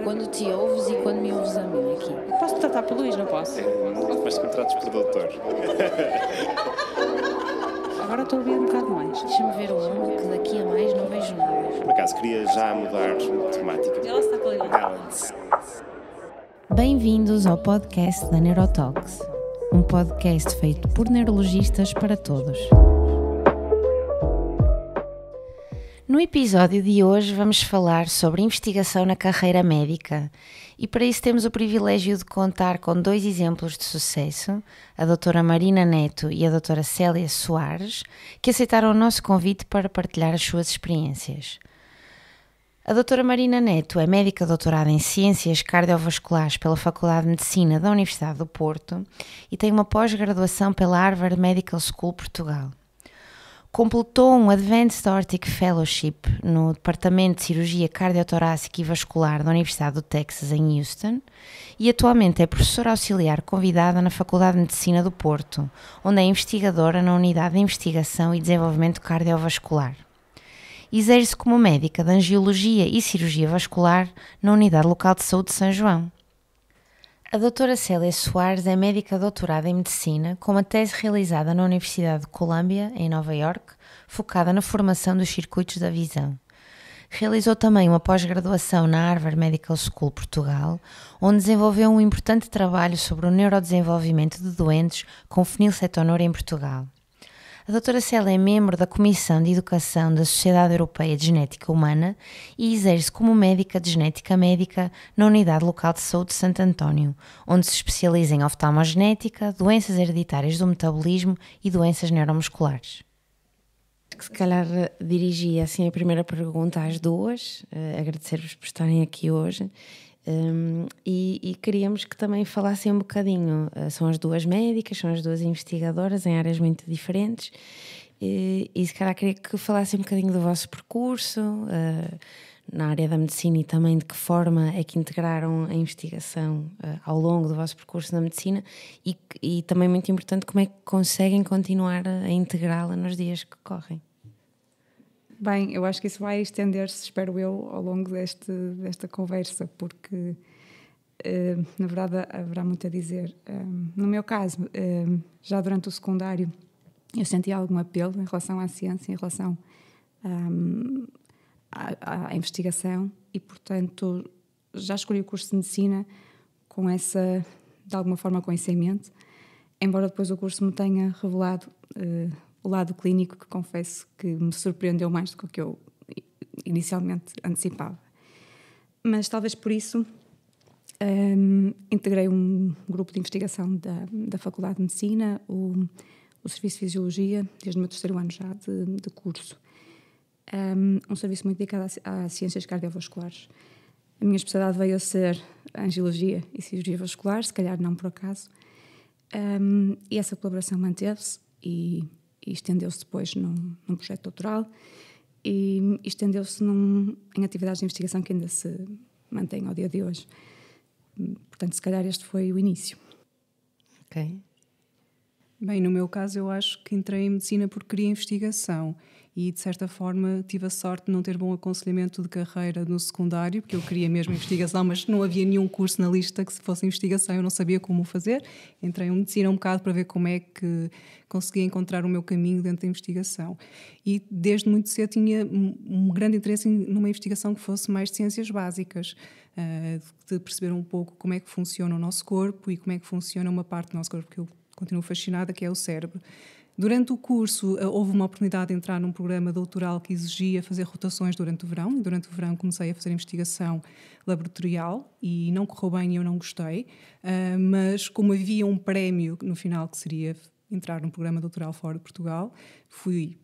Quando te ouves e quando me ouves a mim aqui. Posso tratar por Luís, não posso? Mas me trates por doutor. Agora estou a ouvir um bocado mais. Deixa-me ver o ombro, que daqui a mais não vejo nada. Por acaso, queria já mudar de temática. Ela está para ali. Balance. Bem-vindos ao podcast da Neurotalks, um podcast feito por neurologistas para todos. No episódio de hoje vamos falar sobre investigação na carreira médica e para isso temos o privilégio de contar com dois exemplos de sucesso, a doutora Marina Neto e a doutora Célia Soares, que aceitaram o nosso convite para partilhar as suas experiências. A doutora Marina Neto é médica doutorada em Ciências Cardiovasculares pela Faculdade de Medicina da Universidade do Porto e tem uma pós-graduação pela Harvard Medical School Portugal. Completou um Advanced Aortic Fellowship no Departamento de Cirurgia Cardiotorácica e Vascular da Universidade do Texas, em Houston, e atualmente é professora auxiliar convidada na Faculdade de Medicina do Porto, onde é investigadora na Unidade de Investigação e Desenvolvimento Cardiovascular. Exerce como médica de Angiologia e Cirurgia Vascular na Unidade Local de Saúde de São João. A doutora Célia Soares é médica doutorada em Medicina, com uma tese realizada na Universidade de Columbia, em Nova Iorque, focada na formação dos circuitos da visão. Realizou também uma pós-graduação na Harvard Medical School Portugal, onde desenvolveu um importante trabalho sobre o neurodesenvolvimento de doentes com fenilcetonúria em Portugal. A doutora Célia é membro da Comissão de Educação da Sociedade Europeia de Genética Humana e exerce como médica de genética médica na Unidade Local de Saúde de Santo António, onde se especializa em oftalmogenética, doenças hereditárias do metabolismo e doenças neuromusculares. Se calhar dirigia assim a primeira pergunta às duas, agradecer-vos por estarem aqui hoje. E queríamos que também falassem um bocadinho, são as duas médicas, são as duas investigadoras em áreas muito diferentes e se calhar queria que falassem um bocadinho do vosso percurso na área da medicina e também de que forma é que integraram a investigação ao longo do vosso percurso na medicina e também muito importante como é que conseguem continuar a integrá-la nos dias que correm. Bem, eu acho que isso vai estender-se, espero eu, ao longo desta conversa, porque, na verdade, haverá muito a dizer. No meu caso, já durante o secundário, eu senti algum apelo em relação à ciência, em relação à investigação e, portanto, já escolhi o curso de Medicina com essa, de alguma forma, com isso em mente, embora depois o curso me tenha revelado o lado clínico, que confesso que me surpreendeu mais do que eu inicialmente antecipava. Mas talvez por isso integrei um grupo de investigação da Faculdade de Medicina, o Serviço de Fisiologia, desde o meu terceiro ano já de curso. Um serviço muito dedicado a ciências cardiovasculares. A minha especialidade veio a ser Angiologia e Cirurgia Vascular, se calhar não por acaso, e essa colaboração manteve-se e estendeu-se depois num projeto doutoral e estendeu-se em atividades de investigação que ainda se mantêm ao dia de hoje. Portanto, se calhar este foi o início. Ok. Bem, no meu caso eu acho que entrei em medicina porque queria investigação e de certa forma tive a sorte de não ter bom aconselhamento de carreira no secundário, porque eu queria mesmo investigação, mas não havia nenhum curso na lista que se fosse investigação, eu não sabia como fazer. Entrei em medicina um bocado para ver como é que conseguia encontrar o meu caminho dentro da investigação. E desde muito cedo tinha um grande interesse numa investigação que fosse mais de ciências básicas, de perceber um pouco como é que funciona o nosso corpo e como é que funciona uma parte do nosso corpo que eu continuo fascinada, que é o cérebro. Durante o curso houve uma oportunidade de entrar num programa doutoral que exigia fazer rotações durante o verão, e durante o verão comecei a fazer investigação laboratorial e não correu bem e eu não gostei, mas como havia um prémio no final que seria entrar num programa doutoral fora de Portugal, fui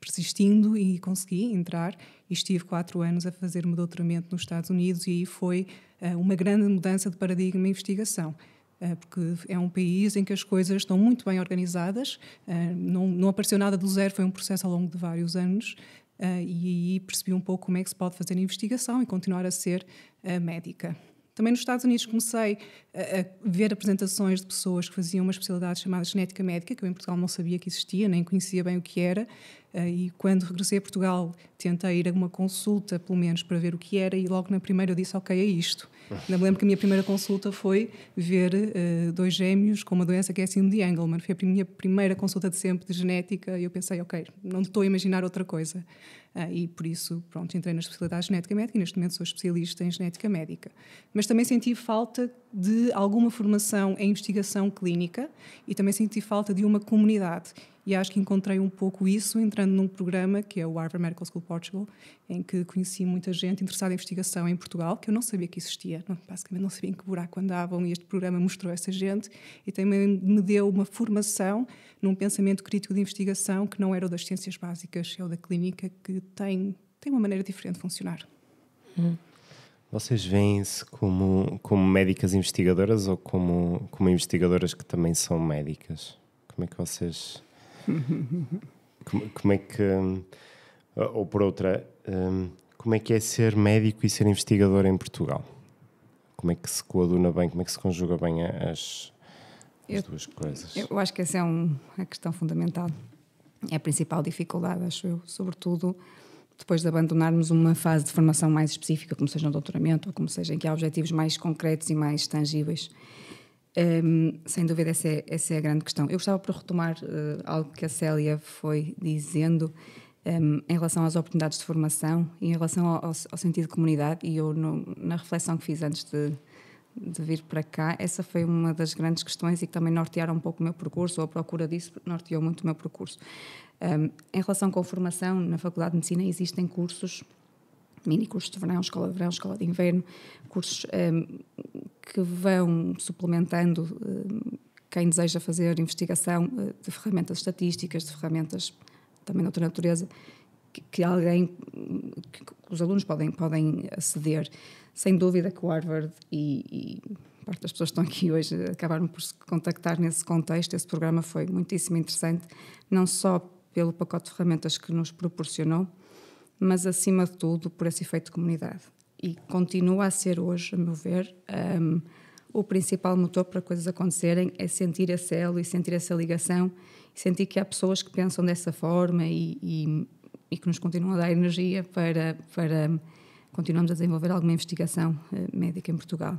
persistindo e consegui entrar e estive 4 anos a fazer o meu doutoramento nos Estados Unidos e aí foi uma grande mudança de paradigma em investigação. Porque é um país em que as coisas estão muito bem organizadas, não apareceu nada do zero, foi um processo ao longo de vários anos e aí percebi um pouco como é que se pode fazer a investigação e continuar a ser médica. Também nos Estados Unidos comecei a ver apresentações de pessoas que faziam uma especialidade chamada genética médica, que eu em Portugal não sabia que existia, nem conhecia bem o que era, e quando regressei a Portugal tentei ir a uma consulta, pelo menos, para ver o que era, e logo na primeira eu disse, ok, é isto. Ainda me lembro que a minha primeira consulta foi ver 2 gêmeos com uma doença que é a síndrome de Angelman. Foi a minha primeira consulta de sempre de genética e eu pensei, ok, não estou a imaginar outra coisa. E por isso, pronto, entrei na especialidade de genética médica e neste momento sou especialista em genética médica. Mas também senti falta de alguma formação em investigação clínica e também senti falta de uma comunidade. E acho que encontrei um pouco isso entrando num programa que é o Harvard Medical School Portugal, em que conheci muita gente interessada em investigação em Portugal, que eu não sabia que existia, basicamente não sabia em que buraco andavam, e este programa mostrou essa gente e também me deu uma formação num pensamento crítico de investigação que não era o das ciências básicas, é o da clínica, que tem uma maneira diferente de funcionar. Vocês veem-se como médicas investigadoras ou como investigadoras que também são médicas? Como é que vocês... como é que... Ou por outra, como é que é ser médico e ser investigador em Portugal? Como é que se coaduna bem, como é que se conjuga bem as duas coisas? Eu acho que essa é a questão fundamental. É a principal dificuldade, acho eu, sobretudo depois de abandonarmos uma fase de formação mais específica, como seja no doutoramento ou como seja em que há objetivos mais concretos e mais tangíveis. Sem dúvida essa é a grande questão. Eu gostava por retomar algo que a Célia foi dizendo em relação às oportunidades de formação e em relação ao sentido de comunidade, e eu na reflexão que fiz antes de vir para cá, essa foi uma das grandes questões e que também nortearam um pouco o meu percurso, ou a procura disso norteou muito o meu percurso. Em relação com formação, na Faculdade de Medicina existem cursos, mini cursos de verão, escola de inverno, cursos que vão suplementando quem deseja fazer investigação de ferramentas estatísticas, de ferramentas também de outra natureza, que os alunos podem aceder. Sem dúvida que o Harvard e parte das pessoas que estão aqui hoje acabaram por se contactar nesse contexto. Esse programa foi muitíssimo interessante, não só pelo pacote de ferramentas que nos proporcionou, mas acima de tudo por esse efeito de comunidade. E continua a ser hoje, a meu ver, o principal motor para coisas acontecerem é sentir esse elo e sentir essa ligação, e sentir que há pessoas que pensam dessa forma e que nos continuam a dar energia para continuarmos a desenvolver alguma investigação médica em Portugal.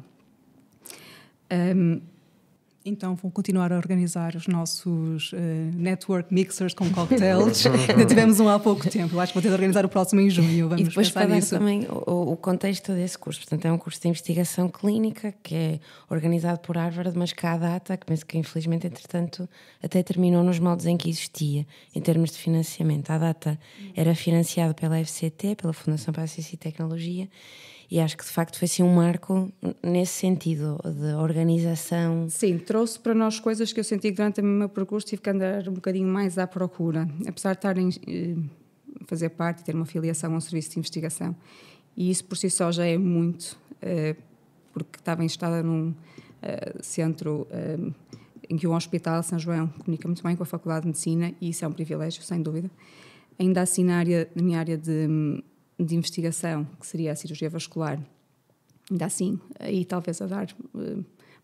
Então vão continuar a organizar os nossos network mixers com cocktails. Ainda tivemos um há pouco tempo. Eu acho que vou ter de organizar o próximo em junho. Vamos e depois pensar para nisso. dar também o contexto desse curso. Portanto, é um curso de investigação clínica que é organizado por Harvard, mas que à data, que penso que infelizmente, entretanto, até terminou nos moldes em que existia, em termos de financiamento. À data era financiado pela FCT, pela Fundação para a Ciência e Tecnologia, e acho que de facto foi assim um marco nesse sentido de organização. Sim, trouxe para nós coisas que eu senti que durante o meu percurso tive que andar um bocadinho mais à procura, apesar de estarem fazer parte e ter uma filiação a um serviço de investigação, e isso por si só já é muito, porque estava instalada num centro em que o Hospital São João comunica muito bem com a Faculdade de Medicina, e isso é um privilégio, sem dúvida. Ainda assim, na minha área de investigação, que seria a cirurgia vascular, ainda assim, aí talvez a dar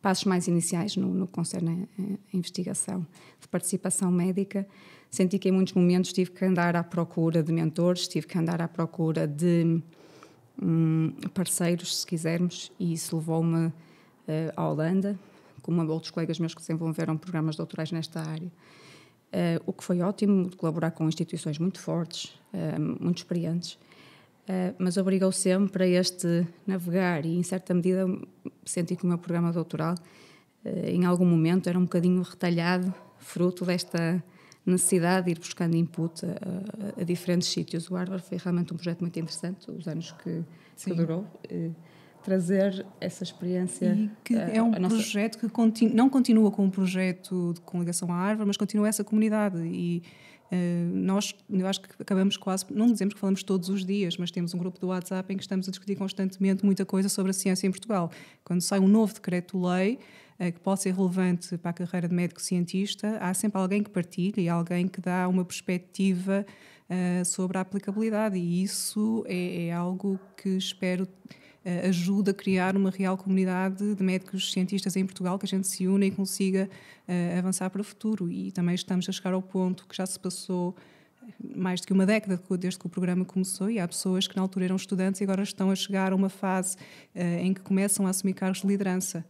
passos mais iniciais no que concerne a investigação de participação médica, senti que em muitos momentos tive que andar à procura de mentores, tive que andar à procura de parceiros, se quisermos, e isso levou-me à Holanda, como outros colegas meus que desenvolveram programas doutorais nesta área. O que foi ótimo, de colaborar com instituições muito fortes, muito experientes, mas obrigou sempre a este navegar, e em certa medida senti que o meu programa doutoral em algum momento era um bocadinho retalhado, fruto desta necessidade de ir buscando input a diferentes sítios. O Harvard foi realmente um projeto muito interessante, os anos que durou, trazer essa experiência. E que é um projeto que não continua com um projeto com ligação à Harvard, mas continua essa comunidade. E eu acho que acabamos quase, não dizemos que falamos todos os dias, mas temos um grupo do WhatsApp em que estamos a discutir constantemente muita coisa sobre a ciência em Portugal. Quando sai um novo decreto-lei que pode ser relevante para a carreira de médico-cientista, há sempre alguém que partilha e alguém que dá uma perspectiva sobre a aplicabilidade, e isso é algo que espero ajude a criar uma real comunidade de médicos cientistas em Portugal, que a gente se une e consiga avançar para o futuro. E também estamos a chegar ao ponto que já se passou mais do que uma década desde que o programa começou, e há pessoas que na altura eram estudantes e agora estão a chegar a uma fase em que começam a assumir cargos de liderança,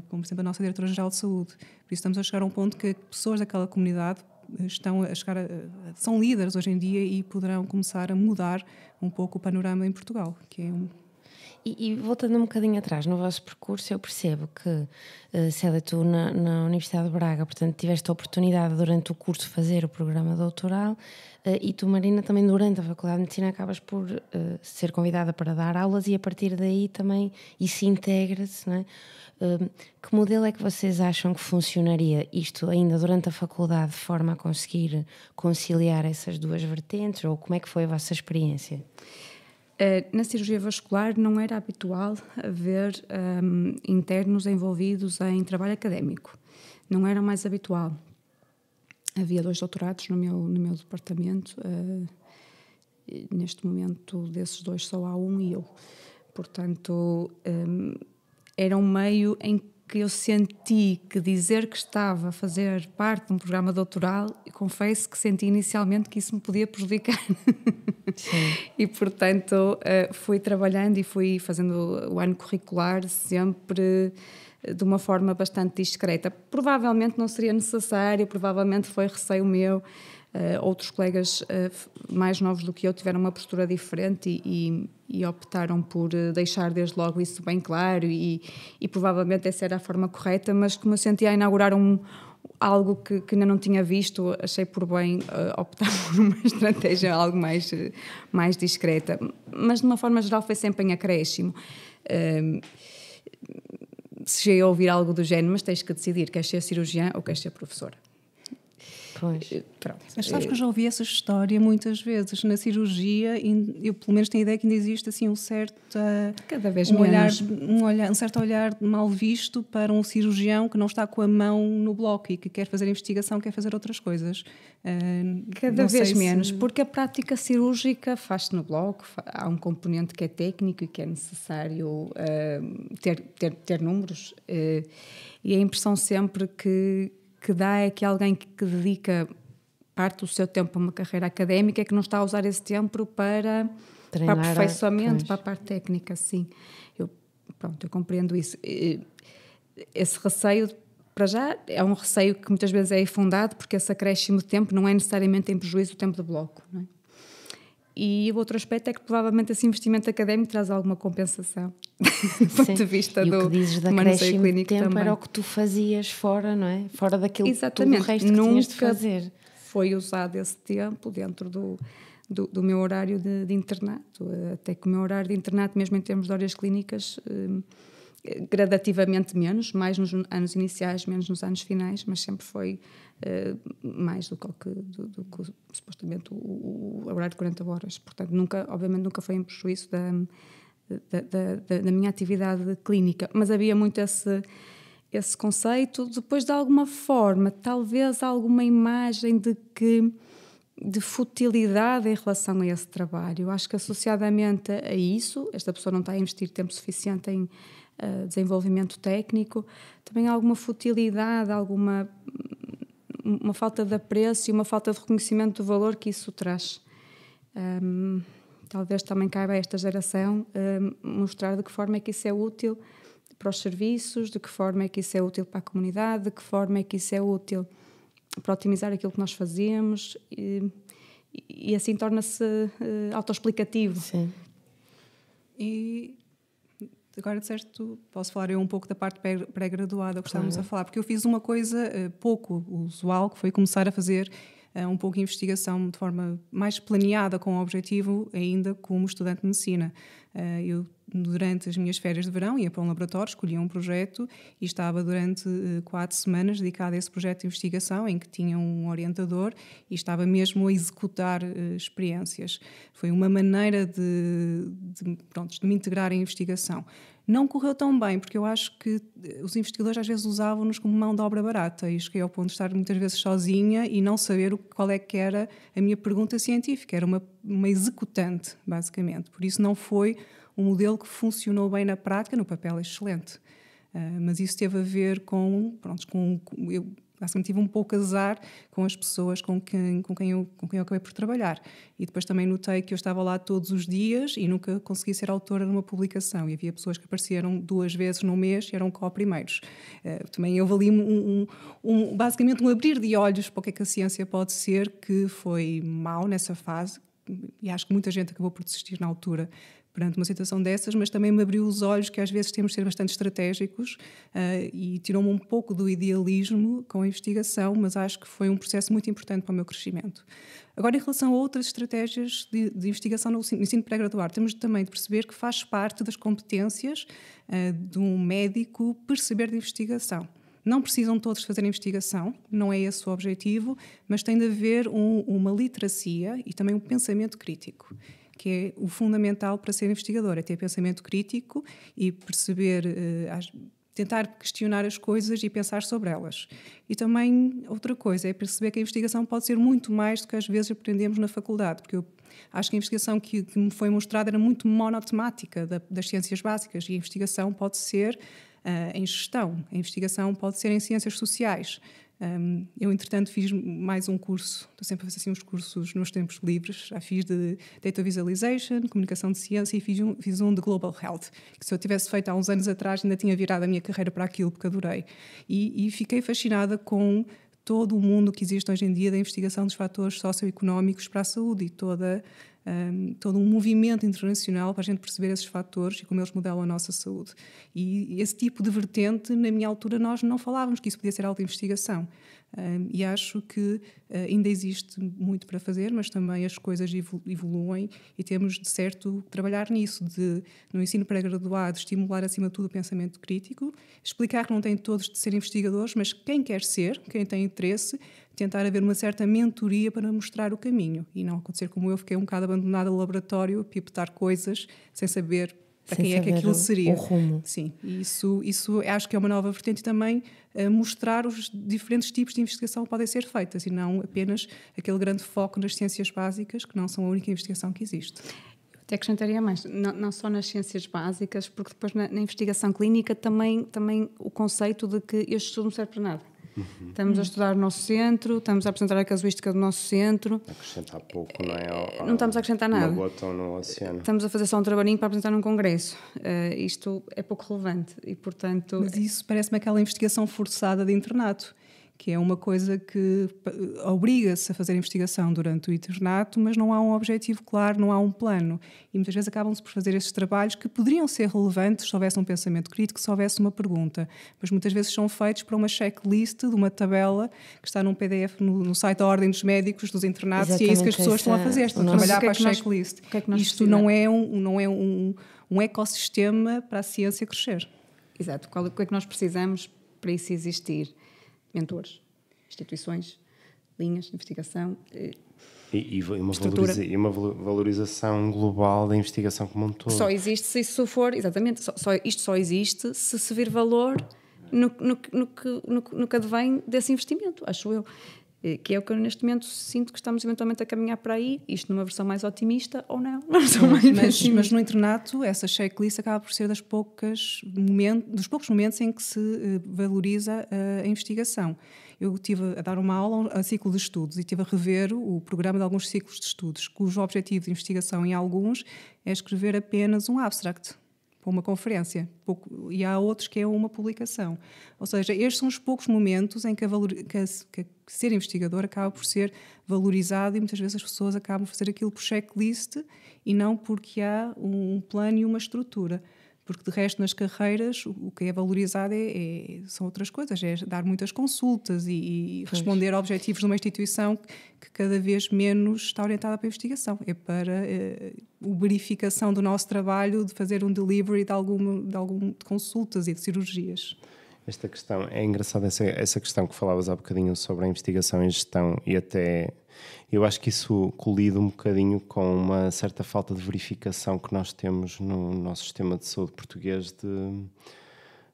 como por exemplo a nossa Diretora-Geral de Saúde. Por isso estamos a chegar a um ponto que pessoas daquela comunidade estão a chegar são líderes hoje em dia e poderão começar a mudar um pouco o panorama em Portugal, que é E voltando um bocadinho atrás, no vosso percurso, eu percebo que, Célia, tu na Universidade de Braga, portanto, tiveste a oportunidade durante o curso de fazer o programa doutoral, e tu, Marina, também durante a Faculdade de Medicina acabas por ser convidada para dar aulas e a partir daí também isso integra-se, não é? Que modelo é que vocês acham que funcionaria isto ainda durante a faculdade de forma a conseguir conciliar essas duas vertentes, ou como é que foi a vossa experiência? Na cirurgia vascular não era habitual haver internos envolvidos em trabalho académico. Não era mais habitual. Havia 2 doutorados no meu departamento. Neste momento, desses 2 só há um e eu. Portanto, era um meio em que eu senti que dizer que estava a fazer parte de um programa doutoral, e confesso que senti inicialmente que isso me podia prejudicar. Sim. E, portanto, fui trabalhando e fui fazendo o ano curricular sempre de uma forma bastante discreta. Provavelmente não seria necessário, provavelmente foi receio meu. Outros colegas mais novos do que eu tiveram uma postura diferente e optaram por deixar desde logo isso bem claro e provavelmente essa era a forma correta, mas como eu sentia a inaugurar algo que ainda não tinha visto, achei por bem optar por uma estratégia algo mais discreta. Mas de uma forma geral foi sempre em acréscimo. Cheguei a ouvir algo do género, mas tens que decidir, queres ser cirurgiã ou queres ser professora? Pois. Pronto. Mas sabes que eu já ouvi essa história muitas vezes. Na cirurgia, eu pelo menos tenho a ideia que ainda existe assim um certo cada vez menos. Um certo olhar mal visto para um cirurgião que não está com a mão no bloco e que quer fazer investigação, quer fazer outras coisas. Cada vez menos, porque a prática cirúrgica faz-se no bloco, há um componente que é técnico e que é necessário ter números, e a impressão sempre que dá é que alguém que dedica parte do seu tempo a uma carreira académica é que não está a usar esse tempo para aperfeiçoamento, para a parte técnica, sim. Eu compreendo isso. Esse receio, para já, é um receio que muitas vezes é infundado, porque esse acréscimo de tempo não é necessariamente em prejuízo do tempo de bloco, não é? E o outro aspecto é que provavelmente esse investimento académico traz alguma compensação do ponto de vista do manuseio clínico tempo também. Era o que tu fazias fora, não é? Fora daquilo Exatamente. tudo o resto que tinhas de fazer. Foi usado esse tempo dentro do meu horário de internato, até que o meu horário de internato, mesmo em termos de horas clínicas, gradativamente menos, mais nos anos iniciais, menos nos anos finais, mas sempre foi mais do que supostamente o horário de 40 horas. Portanto, obviamente nunca foi em prejuízo da minha atividade clínica, mas havia muito esse conceito. Depois, de alguma forma, talvez alguma imagem de futilidade em relação a esse trabalho. Eu acho que associadamente a isso, esta pessoa não está a investir tempo suficiente em desenvolvimento técnico, também há alguma futilidade, uma falta de apreço e uma falta de reconhecimento do valor que isso traz. Talvez também caiba a esta geração mostrar de que forma é que isso é útil para os serviços, de que forma é que isso é útil para a comunidade, de que forma é que isso é útil para otimizar aquilo que nós fazemos, e assim torna-se autoexplicativo. Sim. E agora disseste, posso falar eu um pouco da parte pré-graduada que estávamos a falar, porque eu fiz uma coisa pouco usual, que foi começar a fazer um pouco de investigação de forma mais planeada, com o objetivo ainda como estudante de medicina. Eu, durante as minhas férias de verão, ia para um laboratório, escolhia um projeto e estava durante 4 semanas dedicada a esse projeto de investigação, em que tinha um orientador e estava mesmo a executar experiências. Foi uma maneira de me integrar em investigação. Não correu tão bem, porque eu acho que os investigadores às vezes usavam-nos como mão de obra barata, e cheguei ao ponto de estar muitas vezes sozinha e não saber qual é que era a minha pergunta científica. Era uma uma executante, basicamente. Por isso não foi um modelo que funcionou bem na prática, no papel é excelente. Mas isso teve a ver eu basicamente tive um pouco azar com as pessoas com quem eu acabei por trabalhar. E depois também notei que eu estava lá todos os dias e nunca consegui ser autora de uma publicação. E havia pessoas que apareceram 2 vezes no mês e eram co-primeiros. Também houve ali basicamente um abrir de olhos para o que é que a ciência pode ser, que foi mau nessa fase. E acho que muita gente acabou por desistir na altura perante uma situação dessas, mas também me abriu os olhos que às vezes temos de ser bastante estratégicos e tirou-me um pouco do idealismo com a investigação, mas acho que foi um processo muito importante para o meu crescimento. Agora, em relação a outras estratégias de investigação no ensino pré-graduado, temos também de perceber que faz parte das competências de um médico perceber de investigação. Não precisam todos fazer investigação, não é esse o objetivo, mas tem de haver uma literacia e também um pensamento crítico, que é o fundamental para ser investigador, é ter pensamento crítico e perceber, tentar questionar as coisas e pensar sobre elas. E também outra coisa é perceber que a investigação pode ser muito mais do que às vezes aprendemos na faculdade, porque eu acho que a investigação que me foi mostrada era muito monotemática das ciências básicas, e a investigação pode ser em gestão, a investigação pode ser em ciências sociais. Eu, entretanto, fiz mais um curso, estou sempre a fazer assim uns cursos nos tempos livres, já fiz de Data Visualization, Comunicação de Ciência e fiz um de Global Health, que se eu tivesse feito há uns anos atrás ainda tinha virado a minha carreira para aquilo, porque adorei. E fiquei fascinada com todo o mundo que existe hoje em dia da investigação dos fatores socioeconómicos para a saúde e todo um movimento internacional para a gente perceber esses fatores e como eles modelam a nossa saúde. E esse tipo de vertente, na minha altura, nós não falávamos que isso podia ser autoinvestigação. E acho que ainda existe muito para fazer, mas também as coisas evoluem e temos, de certo, trabalhar nisso, no ensino pré-graduado, estimular, acima de tudo, o pensamento crítico, explicar que não tem todos de ser investigadores, mas quem quer ser, quem tem interesse, tentar haver uma certa mentoria para mostrar o caminho e não acontecer como eu, fiquei um bocado abandonada no laboratório a pipetar coisas sem saber para quem é que aquilo seria. O rumo. Sim, e isso acho que é uma nova vertente e também mostrar os diferentes tipos de investigação que podem ser feitas e não apenas aquele grande foco nas ciências básicas, que não são a única investigação que existe. Até acrescentaria mais, não só nas ciências básicas, porque depois na investigação clínica também o conceito de que este estudo não serve para nada. Estamos a estudar o nosso centro, estamos a apresentar a casuística do nosso centro. Acrescentar pouco, não é? Não estamos a acrescentar nada. Uma gota no oceano. Estamos a fazer só um trabalhinho para apresentar num congresso. Isto é pouco relevante e, portanto... Mas isso parece-me aquela investigação forçada de internato, que é uma coisa que obriga-se a fazer investigação durante o internato, mas não há um objetivo claro, não há um plano. E muitas vezes acabam-se por fazer esses trabalhos que poderiam ser relevantes se houvesse um pensamento crítico, se houvesse uma pergunta. Mas muitas vezes são feitos para uma checklist de uma tabela que está num PDF no site da Ordem dos Médicos dos internatos. Exatamente. E é isso que as pessoas estão a fazer, estão a trabalhar para a checklist. Isto não é um ecossistema para a ciência crescer. Exato. O que é que nós precisamos para isso existir? Mentores, instituições, linhas de investigação, e uma valorização global da investigação como um todo. Só existe se isso for, exatamente, isto só existe se vir valor no que advém desse investimento, acho eu. Que é o que eu neste momento sinto que estamos eventualmente a caminhar para aí, isto numa versão mais otimista ou não. Mas no internato essa checklist acaba por ser dos poucos momentos em que se valoriza a investigação. Eu estive a dar uma aula a ciclo de estudos e estive a rever o programa de alguns ciclos de estudos, cujo objetivo de investigação em alguns é escrever apenas um abstract para uma conferência, e há outros que é uma publicação. Ou seja, estes são os poucos momentos em que ser investigador acaba por ser valorizado e muitas vezes as pessoas acabam por fazer aquilo por checklist e não porque há um plano e uma estrutura. Porque, de resto, nas carreiras, o que é valorizado são outras coisas. É dar muitas consultas e responder a objetivos de uma instituição que cada vez menos está orientada para a investigação. É para a verificação do nosso trabalho, de fazer um delivery de consultas e de cirurgias. Esta questão, é engraçada essa questão que falavas há bocadinho sobre a investigação em gestão e até... Eu acho que isso colide um bocadinho com uma certa falta de verificação que nós temos no nosso sistema de saúde português de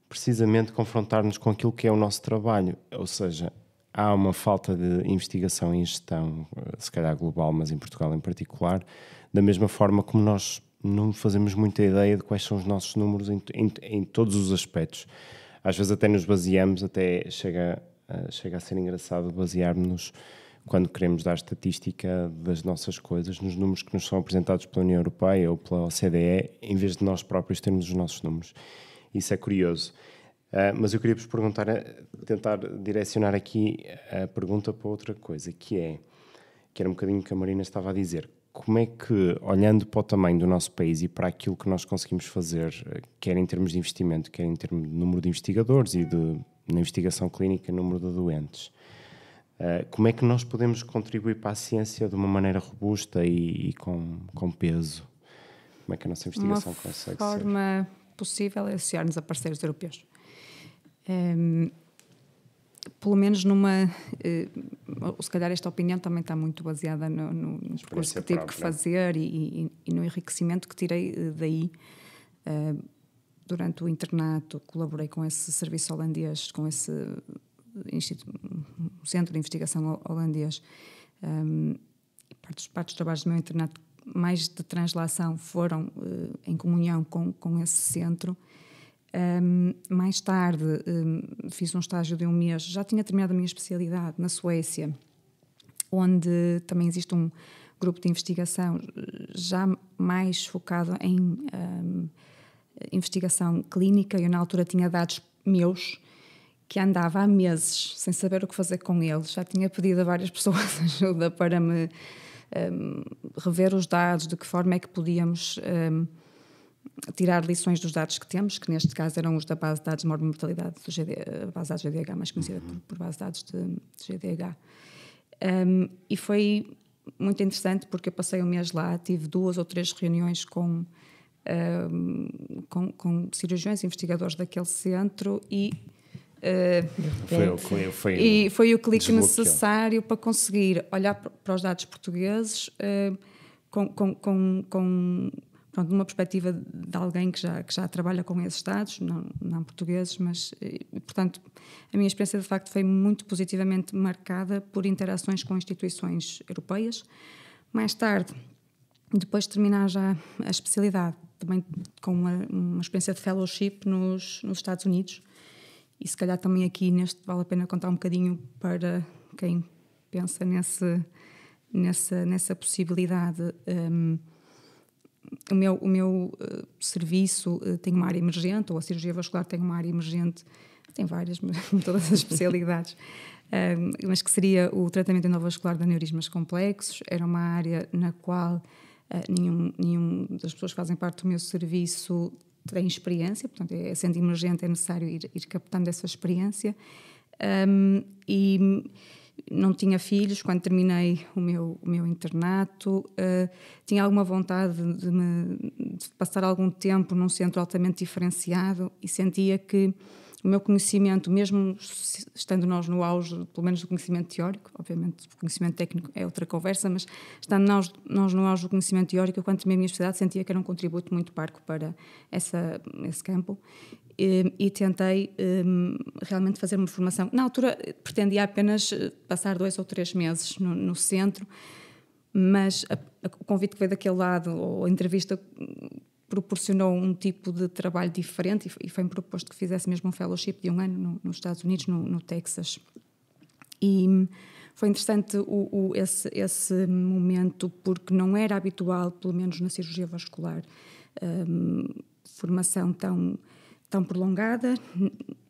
precisamente confrontar-nos com aquilo que é o nosso trabalho. Ou seja, há uma falta de investigação em gestão, se calhar global, mas em Portugal em particular, da mesma forma como nós não fazemos muita ideia de quais são os nossos números em todos os aspectos. Às vezes até nos baseamos, até chega a ser engraçado basearmos-nos, quando queremos dar estatística das nossas coisas, nos números que nos são apresentados pela União Europeia ou pela OCDE, em vez de nós próprios termos os nossos números. Isso é curioso. Mas eu queria vos perguntar, tentar direcionar aqui a pergunta para outra coisa, que era um bocadinho o que a Marina estava a dizer. Como é que, olhando para o tamanho do nosso país e para aquilo que nós conseguimos fazer, quer em termos de investimento, quer em termos de número de investigadores e na investigação clínica, número de doentes, como é que nós podemos contribuir para a ciência de uma maneira robusta e com peso? Como é que a nossa investigação consegue ser? Uma forma possível é associar-nos a parceiros europeus. Pelo menos se calhar esta opinião também está muito baseada no percurso que tive que fazer e no enriquecimento que tirei daí. Durante o internato colaborei com esse serviço holandês, com esse centro de investigação holandês. Parte dos trabalhos do meu internato, mais de translação, foram em comunhão com esse centro. Mais tarde fiz um estágio de 1 mês, já tinha terminado a minha especialidade na Suécia, onde também existe um grupo de investigação já mais focado em investigação clínica. Eu na altura tinha dados meus que andava há meses sem saber o que fazer com eles. Já tinha pedido a várias pessoas ajuda para me rever os dados, de que forma é que podíamos tirar lições dos dados que temos, que neste caso eram os da base de dados de mortalidade do a base de dados GDH, mais conhecida por base de dados de GDH. E foi muito interessante porque eu passei 1 mês lá, tive 2 ou 3 reuniões com cirurgiões investigadores daquele centro e foi o clique necessário para conseguir olhar para os dados portugueses de uma perspectiva de alguém que já trabalha com esses dados, não portugueses, mas, portanto, a minha experiência de facto foi muito positivamente marcada por interações com instituições europeias. Mais tarde, depois de terminar já a especialidade, também com uma experiência de fellowship nos Estados Unidos, e se calhar também aqui vale a pena contar um bocadinho para quem pensa nessa possibilidade. O meu serviço tem uma área emergente, ou a cirurgia vascular tem uma área emergente, tem várias, todas as especialidades, mas que seria o tratamento endovascular de aneurismas complexos. Era uma área na qual nenhum das pessoas que fazem parte do meu serviço tem experiência, portanto, sendo emergente é necessário ir captando essa experiência. E não tinha filhos quando terminei o meu internato, tinha alguma vontade de passar algum tempo num centro altamente diferenciado e sentia que o meu conhecimento, mesmo estando nós no auge, pelo menos do conhecimento teórico, obviamente o conhecimento técnico é outra conversa, mas estando nós no auge do conhecimento teórico, eu, quando terminei a minha especialidade, sentia que era um contributo muito parco para esse campo. E tentei realmente fazer uma formação. Na altura pretendia apenas passar 2 ou 3 meses no centro, mas o convite que veio daquele lado, ou a entrevista, proporcionou um tipo de trabalho diferente e foi-me proposto que fizesse mesmo um fellowship de 1 ano nos Estados Unidos, no Texas. E foi interessante esse momento, porque não era habitual, pelo menos na cirurgia vascular, formação tão prolongada.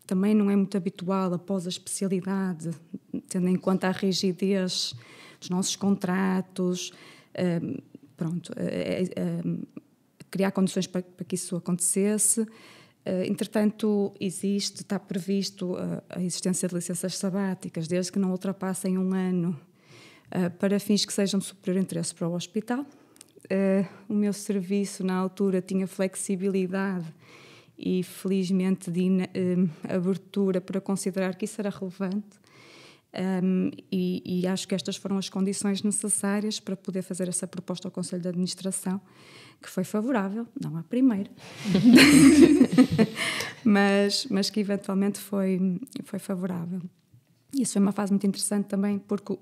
Também não é muito habitual após a especialidade, tendo em conta a rigidez dos nossos contratos, criar condições para que isso acontecesse. Entretanto, está previsto a existência de licenças sabáticas, desde que não ultrapassem 1 ano, para fins que sejam de superior interesse para o hospital. O meu serviço, na altura, tinha flexibilidade e, felizmente, de abertura para considerar que isso era relevante. E acho que estas foram as condições necessárias para poder fazer essa proposta ao Conselho de Administração, que foi favorável, não à primeira, mas que eventualmente foi favorável. isso foi uma fase muito interessante também, porque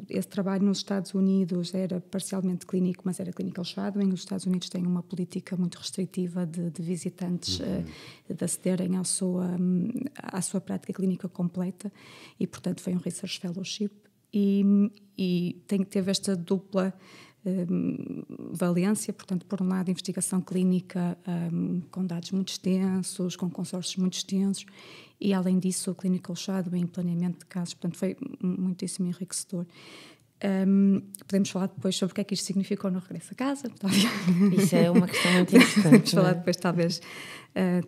esse trabalho nos Estados Unidos era parcialmente clínico, mas era clinical shadowing. Os Estados Unidos têm uma política muito restritiva de visitantes de acederem à sua prática clínica completa, e portanto foi um Research Fellowship, e teve esta dupla valência, portanto, por um lado, investigação clínica com dados muito extensos, com consórcios muito extensos, e além disso, o clinical shadowing, planeamento de casos, portanto, foi muitíssimo enriquecedor. Podemos falar depois sobre o que é que isto significou no regresso a casa. Isso é uma questão muito importante. Podemos falar depois,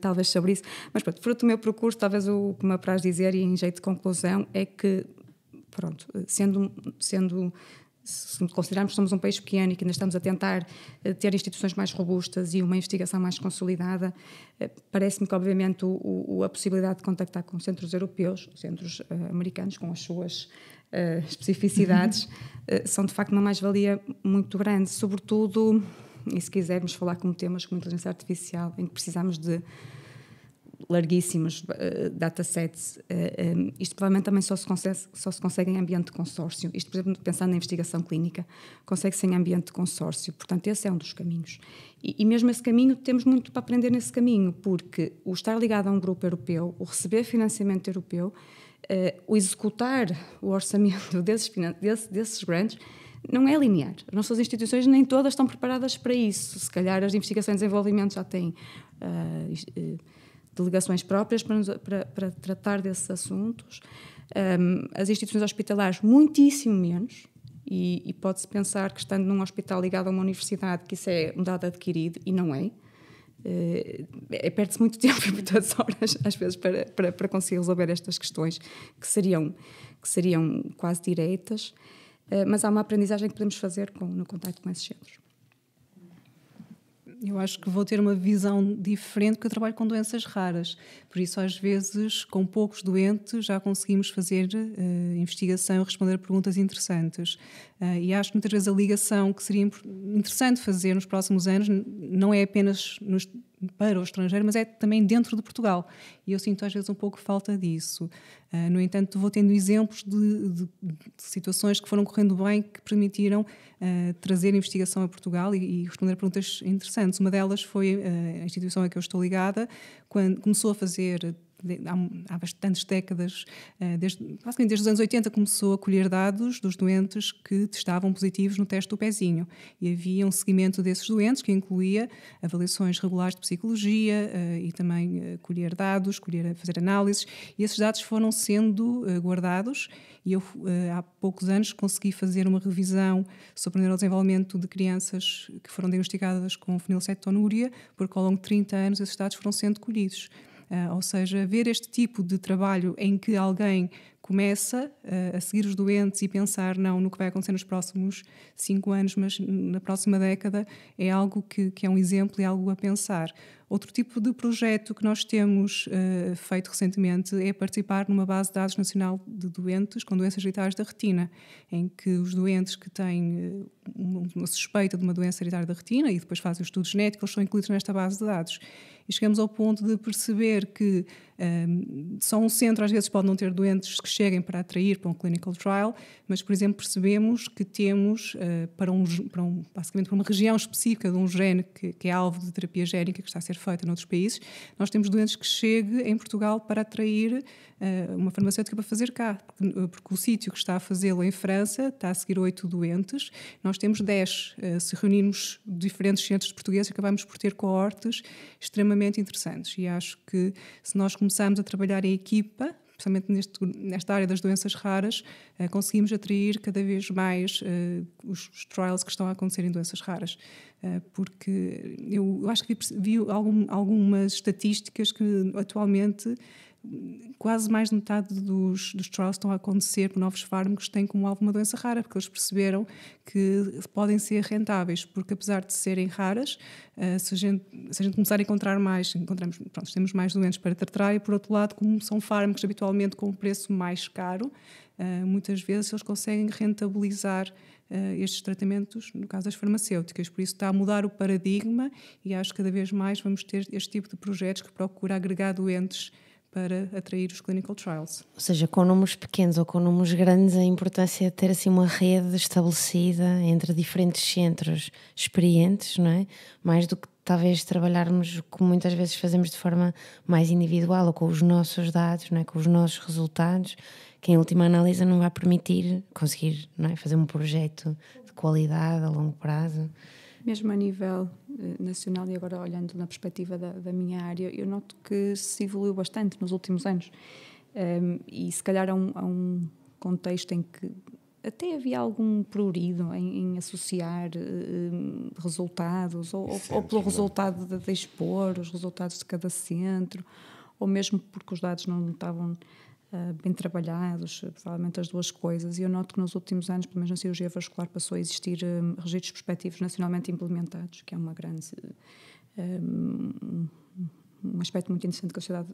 talvez sobre isso. Mas pronto, fruto do meu percurso, talvez o que me apraz dizer, e em jeito de conclusão, é que, pronto, se considerarmos que somos um país pequeno e que ainda estamos a tentar ter instituições mais robustas e uma investigação mais consolidada, parece-me que, obviamente, a possibilidade de contactar com centros europeus, centros americanos, com as suas especificidades, são, de facto, uma mais-valia muito grande, sobretudo, e se quisermos falar como temas como inteligência artificial, em que precisamos de larguíssimos datasets. Isto provavelmente também só se consegue em ambiente de consórcio. Isto, por exemplo, pensando na investigação clínica, consegue-se em ambiente de consórcio. Portanto, esse é um dos caminhos. E mesmo esse caminho, temos muito para aprender nesse caminho, porque o estar ligado a um grupo europeu, o receber financiamento europeu, o executar o orçamento desses grants, não é linear. As nossas instituições nem todas estão preparadas para isso. Se calhar as investigações de desenvolvimento já têm delegações próprias para tratar desses assuntos. As instituições hospitalares, muitíssimo menos, e pode-se pensar que, estando num hospital ligado a uma universidade, que isso é um dado adquirido, e não é. Perde-se muito tempo e muitas horas, às vezes, para conseguir resolver estas questões que seriam quase diretas, mas há uma aprendizagem que podemos fazer no contacto com esses centros. Eu acho que vou ter uma visão diferente, porque eu trabalho com doenças raras. Por isso, às vezes, com poucos doentes, já conseguimos fazer investigação e responder a perguntas interessantes. E acho que muitas vezes a ligação que seria interessante fazer nos próximos anos não é apenas para o estrangeiro, mas é também dentro de Portugal. E eu sinto às vezes um pouco falta disso. No entanto, vou tendo exemplos de situações que foram correndo bem, que permitiram trazer a investigação a Portugal e responder a perguntas interessantes. Uma delas foi a instituição a que eu estou ligada, quando começou a fazer, há bastantes décadas, basicamente desde os anos 80, começou a colher dados dos doentes que testavam positivos no teste do pezinho. E havia um seguimento desses doentes que incluía avaliações regulares de psicologia e também colher dados, fazer análises. E esses dados foram sendo guardados, e eu há poucos anos consegui fazer uma revisão sobre o neurodesenvolvimento de crianças que foram diagnosticadas com fenilcetonúria, porque ao longo de 30 anos esses dados foram sendo colhidos. Ou seja, ver este tipo de trabalho em que alguém começa a seguir os doentes e pensar não no que vai acontecer nos próximos 5 anos, mas na próxima década, é algo que é um exemplo e algo a pensar. Outro tipo de projeto que nós temos feito recentemente é participar numa base de dados nacional de doentes com doenças hereditárias da retina, em que os doentes que têm uma suspeita de uma doença hereditária da retina e depois fazem o estudo genético, eles são incluídos nesta base de dados. E chegamos ao ponto de perceber que só um centro às vezes pode não ter doentes que cheguem para atrair para um clinical trial, mas, por exemplo, percebemos que temos basicamente para uma região específica de um gene que é alvo de terapia génica que está a ser feita noutros países, nós temos doentes que chegam em Portugal para atrair uma farmacêutica para fazer cá, porque o sítio que está a fazê-lo em França está a seguir 8 doentes, nós temos 10. Se reunirmos diferentes centros portugueses, acabamos por ter coortes extremamente interessantes, e acho que se nós começarmos a trabalhar em equipa, especialmente nesta área das doenças raras, conseguimos atrair cada vez mais os trials que estão a acontecer em doenças raras. Porque eu acho que vi algumas estatísticas que atualmente quase mais de metade dos trials estão a acontecer por novos fármacos que têm como alvo uma doença rara, porque eles perceberam que podem ser rentáveis, porque apesar de serem raras, se a gente começar a encontrar mais, temos mais doentes para tratar, e por outro lado, como são fármacos habitualmente com um preço mais caro, muitas vezes eles conseguem rentabilizar estes tratamentos, no caso das farmacêuticas. Por isso está a mudar o paradigma, e acho que cada vez mais vamos ter este tipo de projetos que procura agregar doentes para atrair os clinical trials. Ou seja, com números pequenos ou com números grandes, a importância é ter assim uma rede estabelecida entre diferentes centros experientes, não é? Mais do que talvez trabalharmos, como muitas vezes fazemos de forma mais individual, ou com os nossos dados, não é? Com os nossos resultados, que em última análise não vai permitir conseguir, não é? Fazer um projeto de qualidade a longo prazo. Mesmo a nível nacional, e agora olhando na perspectiva da minha área, eu noto que se evoluiu bastante nos últimos anos. E se calhar há um contexto em que até havia algum prurido em associar resultados, ou pelo resultado de expor os resultados de cada centro, ou mesmo porque os dados não estavam bem trabalhados, provavelmente as duas coisas. E eu noto que nos últimos anos, pelo menos na cirurgia vascular, passou a existir registros prospectivos nacionalmente implementados, que é uma grande um aspecto muito interessante que a Sociedade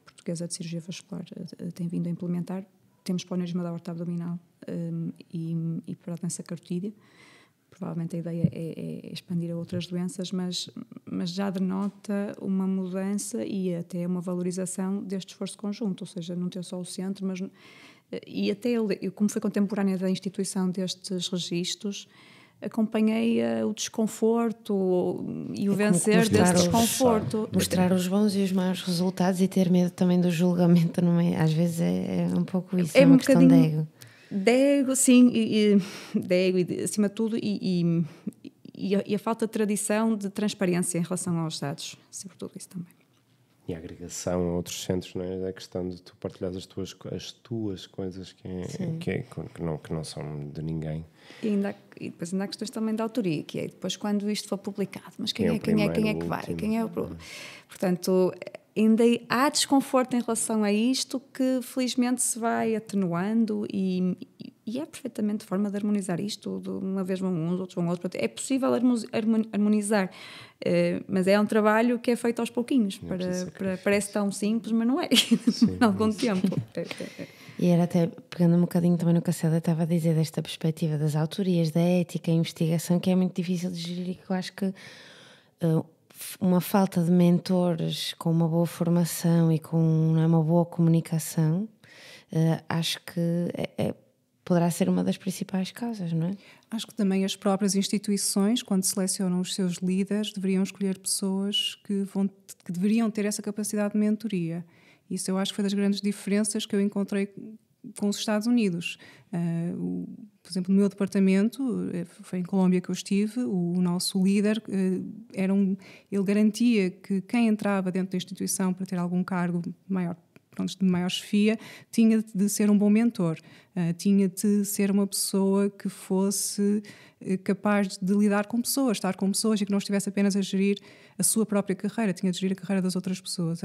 Portuguesa de Cirurgia Vascular tem vindo a implementar. Temos para o aneurisma da aorta abdominal e para a doença carotídea. Provavelmente a ideia é expandir a outras doenças, mas já denota uma mudança e até uma valorização deste esforço conjunto, ou seja, não ter só o centro, mas e até eu, como foi contemporânea da instituição destes registros, acompanhei o desconforto e o vencer desse desconforto. Mostrar os bons e os maus resultados e ter medo também do julgamento, não é? Às vezes é um pouco isso, é uma questão de ego. De ego, sim, de ego, acima de tudo, e a falta de tradição de transparência em relação aos dados, sobretudo isso também. E a agregação a outros centros, não é? A questão de tu partilhar as tuas coisas que não são de ninguém. E depois ainda há questões também da autoria, que é depois quando isto for publicado, mas quem é que vai? Quem é o... Portanto, ainda há desconforto em relação a isto que felizmente se vai atenuando e é perfeitamente forma de harmonizar isto, de uma vez vão uns, outros vão outros. É possível harmonizar, mas é um trabalho que é feito aos pouquinhos. Parece tão simples, mas não é. Há algum tempo. E era até, pegando um bocadinho também no que a Célia estava a dizer, desta perspectiva das autorias, da ética, a investigação, que é muito difícil de gerir e que eu acho que uma falta de mentores com uma boa formação e com uma boa comunicação, acho que poderá ser uma das principais causas, não é? Acho que também as próprias instituições, quando selecionam os seus líderes, deveriam escolher pessoas que deveriam ter essa capacidade de mentoria. Isso eu acho que foi das grandes diferenças que eu encontrei com os Estados Unidos. Por exemplo, no meu departamento, foi em Colômbia que eu estive, o nosso líder ele garantia que quem entrava dentro da instituição para ter algum cargo maior, de maior chefia, tinha de ser um bom mentor, tinha de ser uma pessoa que fosse capaz de lidar com pessoas, estar com pessoas e que não estivesse apenas a gerir a sua própria carreira, tinha de gerir a carreira das outras pessoas.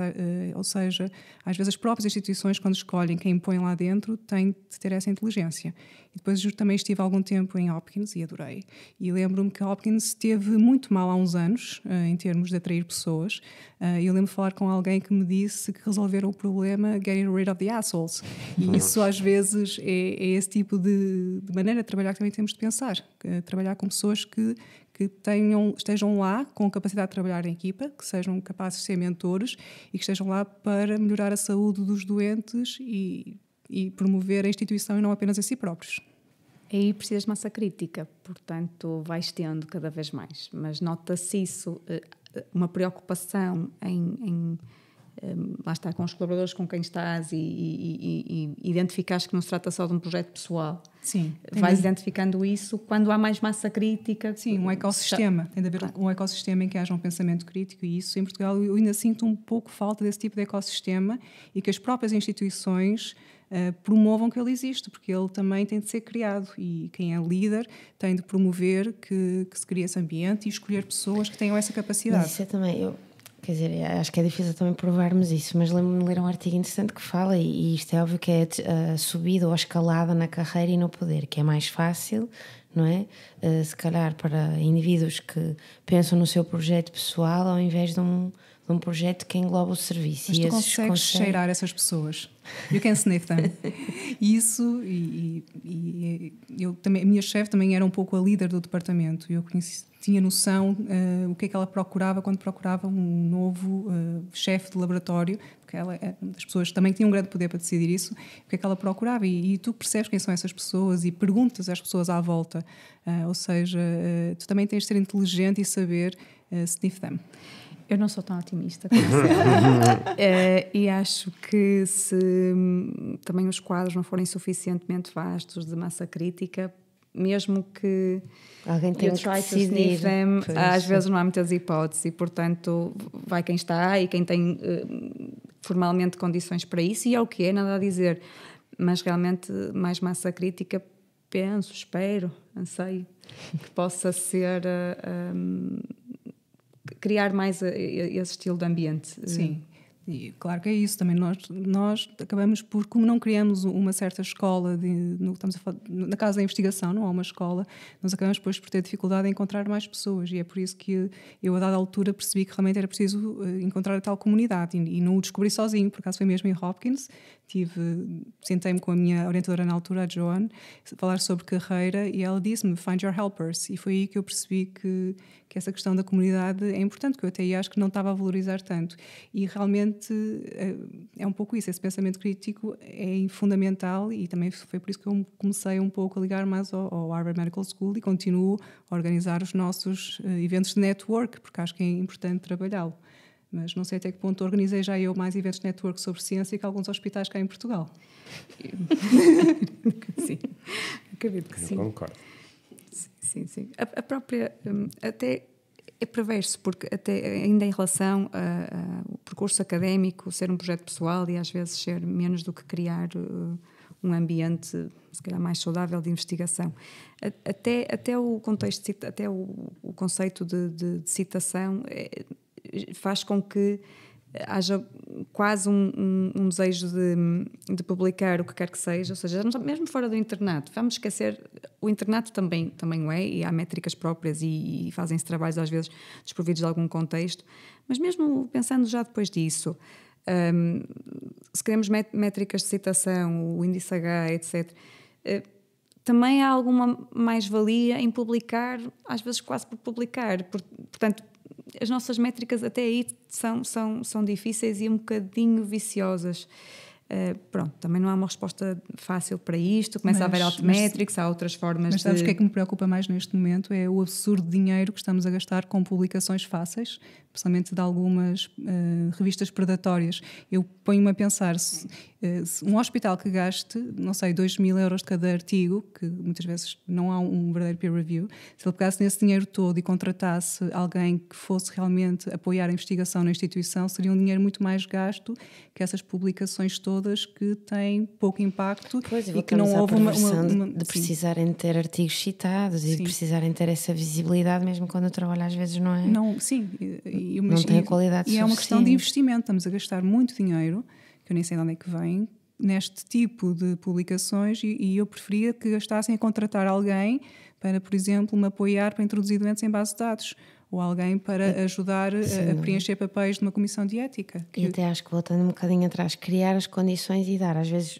Ou seja, às vezes as próprias instituições, quando escolhem quem põem lá dentro, têm de ter essa inteligência. E depois eu também estive algum tempo em Hopkins e adorei. E lembro-me que Hopkins esteve muito mal há uns anos, em termos de atrair pessoas. Eu lembro de falar com alguém que me disse que resolveram o problema getting rid of the assholes. E isso às vezes é esse tipo de maneira de trabalhar que também temos de pensar. Trabalhar com pessoas que estejam lá com capacidade de trabalhar em equipa, que sejam capazes de ser mentores e que estejam lá para melhorar a saúde dos doentes e promover a instituição e não apenas a si próprios. Aí precisas de massa crítica, portanto vais tendo cada vez mais, mas nota-se isso, uma preocupação em lá está, com os colaboradores com quem estás e identificares que não se trata só de um projeto pessoal. Sim. Vais identificando isso quando há mais massa crítica. Sim, um ecossistema. Tem de haver um ecossistema em que haja um pensamento crítico e isso em Portugal eu ainda sinto um pouco falta desse tipo de ecossistema e que as próprias instituições promovam que ele existe, porque ele também tem de ser criado e quem é líder tem de promover que se crie esse ambiente e escolher pessoas que tenham essa capacidade. Mas isso é também... Quer dizer, acho que é difícil também provarmos isso, mas lembro-me de ler um artigo interessante que fala, e isto é óbvio que é a subida ou a escalada na carreira e no poder, que é mais fácil, não é? Se calhar para indivíduos que pensam no seu projeto pessoal ao invés de um de um projeto que engloba o serviço. Mas e tu consegues cheirar essas pessoas. You can sniff them. Isso, eu também, a minha chefe também era um pouco a líder do departamento. Eu tinha noção o que é que ela procurava quando procurava um novo chefe de laboratório, porque ela é uma das pessoas que também tinha um grande poder para decidir isso, o que é que ela procurava. E tu percebes quem são essas pessoas e perguntas às pessoas à volta. Ou seja, tu também tens de ser inteligente e saber sniff them. Eu não sou tão otimista como você. E acho que se também os quadros não forem suficientemente vastos de massa crítica, mesmo que alguém tenha que decidir, às vezes não há muitas hipóteses e, portanto, vai quem está e quem tem formalmente condições para isso, e é o que é, nada a dizer. Mas realmente mais massa crítica, penso, espero, anseio, que possa ser... criar mais esse estilo de ambiente. Sim, e claro que é isso também. Nós acabamos por, como não criamos uma certa escola, estamos a falar, na casa da investigação não há uma escola, nós acabamos depois por ter dificuldade em encontrar mais pessoas, e é por isso que eu a dada altura percebi que realmente era preciso encontrar a tal comunidade, e não o descobri sozinho, por acaso foi mesmo em Hopkins. Sentei-me com a minha orientadora na altura, a Joan, a falar sobre carreira, e ela disse-me, find your helpers, e foi aí que eu percebi que essa questão da comunidade é importante, que eu até acho que não estava a valorizar tanto, e realmente é um pouco isso, esse pensamento crítico é fundamental, e também foi por isso que eu comecei um pouco a ligar mais ao Harvard Medical School e continuo a organizar os nossos eventos de network, porque acho que é importante trabalhá-lo. Mas não sei até que ponto organizei já eu mais eventos de network sobre ciência que alguns hospitais cá em Portugal. Sim, acredito que sim. Eu concordo. Sim. A própria... até é perverso, porque até ainda em relação ao percurso académico, ser um projeto pessoal e às vezes ser menos do que criar um ambiente, se calhar, mais saudável de investigação. Até o contexto, até o conceito de citação faz com que haja quase um desejo de publicar o que quer que seja, ou seja, mesmo fora do internato. Vamos esquecer, o internato também o é, e há métricas próprias e fazem-se trabalhos às vezes desprovidos de algum contexto, mas mesmo pensando já depois disso, se queremos métricas de citação, o índice H, etc., também há alguma mais-valia em publicar, às vezes quase por publicar. Portanto, as nossas métricas até aí são difíceis e um bocadinho viciosas. Pronto, também não há uma resposta fácil para isto. Começa a haver altmetrics, há outras formas mas sabes o que é que me preocupa mais neste momento? É o absurdo dinheiro que estamos a gastar com publicações fáceis, principalmente de algumas revistas predatórias. Eu ponho-me a pensar, se um hospital que gaste, não sei, 2.000 euros de cada artigo, que muitas vezes não há um verdadeiro peer review, se ele pegasse nesse dinheiro todo e contratasse alguém que fosse realmente apoiar a investigação na instituição, seria um dinheiro muito mais gasto que essas publicações todas que têm pouco impacto. Pois, e que não houve uma de precisarem ter artigos citados e de precisarem ter essa visibilidade, mesmo quando o trabalho às vezes não é. Não, sim. Não tem a qualidade suficiente. E é uma questão de investimento. Estamos a gastar muito dinheiro, que eu nem sei de onde é que vem, neste tipo de publicações, e eu preferia que gastassem a contratar alguém para, por exemplo, me apoiar para introduzir doentes em base de dados, ou alguém para ajudar a preencher papéis de uma comissão de ética. E até acho que, voltando um bocadinho atrás, criar as condições e dar, às vezes,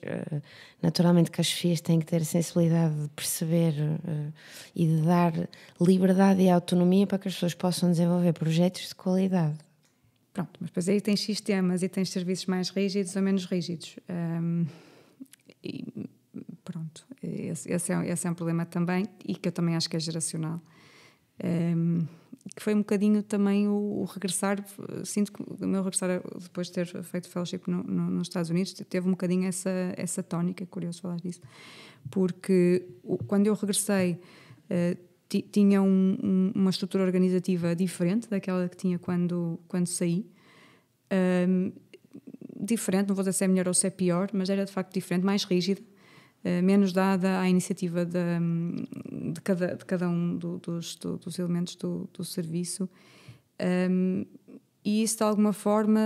naturalmente que as FIAs têm que ter a sensibilidade de perceber e de dar liberdade e autonomia para que as pessoas possam desenvolver projetos de qualidade. Pronto, mas depois aí tens sistemas e tens serviços mais rígidos ou menos rígidos. E pronto, esse é um problema também, e que eu também acho que é geracional. Que foi um bocadinho também o regressar. Sinto que o meu regressar, depois de ter feito fellowship nos Estados Unidos, teve um bocadinho essa tónica. É curioso falar disso, porque quando eu regressei tinha uma estrutura organizativa diferente daquela que tinha quando saí. Diferente, não vou dizer se é melhor ou se é pior, mas era de facto diferente, mais rígida, menos dada à iniciativa de cada um dos elementos do serviço. E isso, de alguma forma,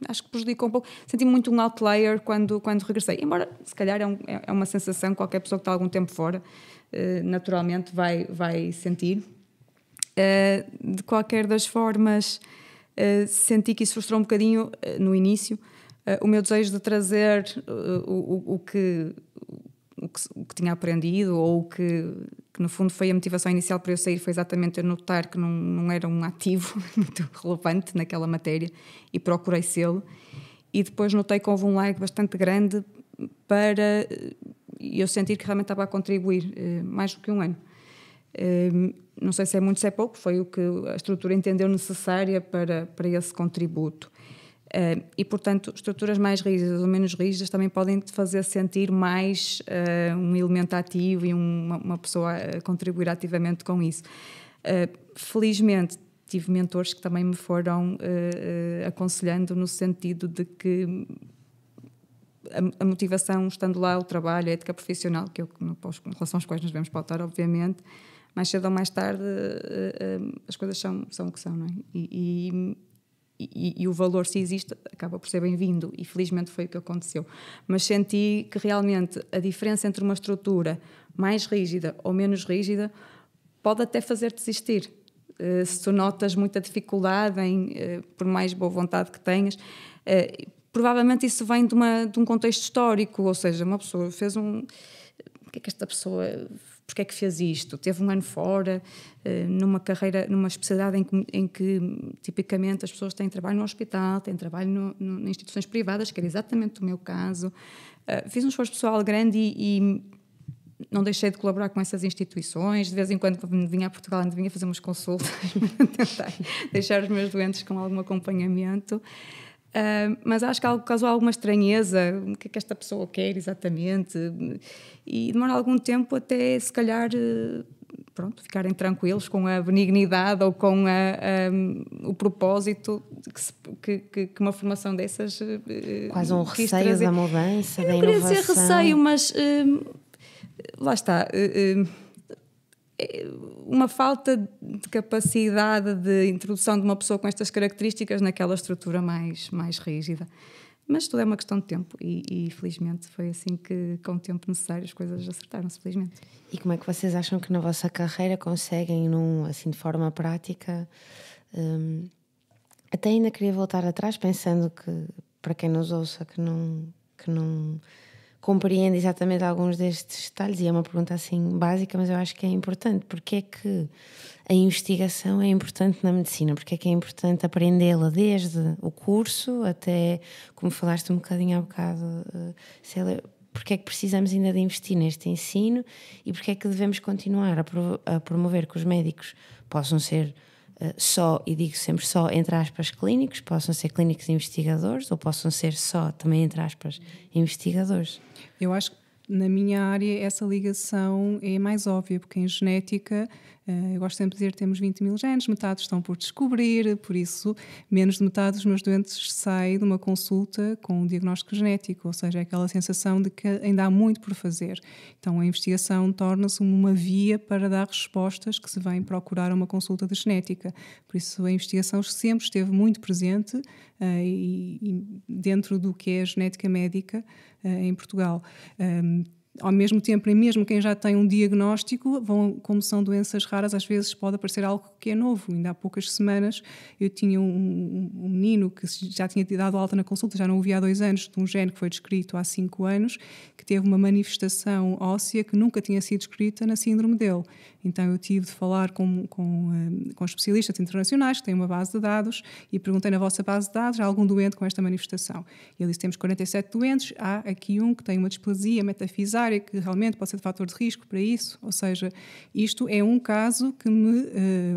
acho que prejudicou um pouco. Senti muito um outlier quando regressei. Embora, se calhar, é uma sensação que qualquer pessoa que está algum tempo fora, naturalmente, vai sentir. De qualquer das formas, senti que isso frustrou um bocadinho no início o meu desejo de trazer o que tinha aprendido, ou que no fundo foi a motivação inicial para eu sair, foi exatamente eu notar que não era um ativo muito relevante naquela matéria e procurei sê-lo. E depois notei que houve um lag bastante grande para eu sentir que realmente estava a contribuir mais do que um ano. Não sei se é muito, se é pouco, foi o que a estrutura entendeu necessária para esse contributo. E, portanto, estruturas mais rígidas ou menos rígidas também podem te fazer sentir mais um elemento ativo e uma pessoa a contribuir ativamente com isso. Felizmente, tive mentores que também me foram aconselhando no sentido de que a motivação, estando lá, o trabalho, a ética profissional, que eu, em relação às quais nos devemos pautar, obviamente, mais cedo ou mais tarde as coisas são o que são, não é? E o valor, se existe, acaba por ser bem-vindo, e felizmente foi o que aconteceu. Mas senti que realmente a diferença entre uma estrutura mais rígida ou menos rígida pode até fazer desistir. Se tu notas muita dificuldade por mais boa vontade que tenhas, provavelmente isso vem de um contexto histórico, ou seja, uma pessoa fez o que é que esta pessoa... Porque é que fez isto? Teve um ano fora, numa carreira, numa especialidade em que tipicamente as pessoas têm trabalho no hospital, têm trabalho em instituições privadas, que era exatamente o meu caso. Fiz um esforço pessoal grande e não deixei de colaborar com essas instituições. De vez em quando, quando vinha a Portugal, ainda vinha fazer umas consultas para tentar deixar os meus doentes com algum acompanhamento. Mas acho que algo causou alguma estranheza. O que é que esta pessoa quer exatamente? E demora algum tempo até, se calhar, ficarem tranquilos com a benignidade ou com o propósito que uma formação dessas quase um receio da mudança, da inovação. Não queria dizer receio, mas lá está. Uma falta de capacidade de introdução de uma pessoa com estas características naquela estrutura mais rígida. Mas tudo é uma questão de tempo e felizmente foi assim que, com o tempo necessário, as coisas acertaram-se, felizmente. E como é que vocês acham que na vossa carreira conseguem, assim, de forma prática... Até ainda queria voltar atrás, pensando que, para quem nos ouça, que não compreende exatamente alguns destes detalhes, e é uma pergunta assim básica, mas eu acho que é importante. Porque é que a investigação é importante na medicina? Porque é que é importante aprendê-la desde o curso até, como falaste um bocadinho há bocado, Célia, porque é que precisamos ainda de investir neste ensino e porque é que devemos continuar a promover que os médicos possam ser só, e digo sempre só, entre aspas, clínicos, possam ser clínicos investigadores ou possam ser só, também entre aspas, investigadores? Eu acho que na minha área essa ligação é mais óbvia, porque em genética, eu gosto sempre de dizer que temos 20 mil genes, metade estão por descobrir, por isso menos de metade dos meus doentes saem de uma consulta com um diagnóstico genético, ou seja, é aquela sensação de que ainda há muito por fazer. Então a investigação torna-se uma via para dar respostas que se vêm procurar uma consulta de genética. Por isso a investigação sempre esteve muito presente e dentro do que é a genética médica em Portugal. Ao mesmo tempo, e mesmo quem já tem um diagnóstico, como são doenças raras, às vezes pode aparecer algo que é novo. Ainda há poucas semanas eu tinha um menino que já tinha dado alta na consulta, já não o via há 2 anos, de um gene que foi descrito há 5 anos, que teve uma manifestação óssea que nunca tinha sido descrita na síndrome dele. Então eu tive de falar com especialistas internacionais que têm uma base de dados e perguntei na vossa base de dados, há algum doente com esta manifestação? E ele disse, temos 47 doentes, há aqui um que tem uma displasia metafisária que realmente pode ser de fator de risco para isso, ou seja, isto é um caso que me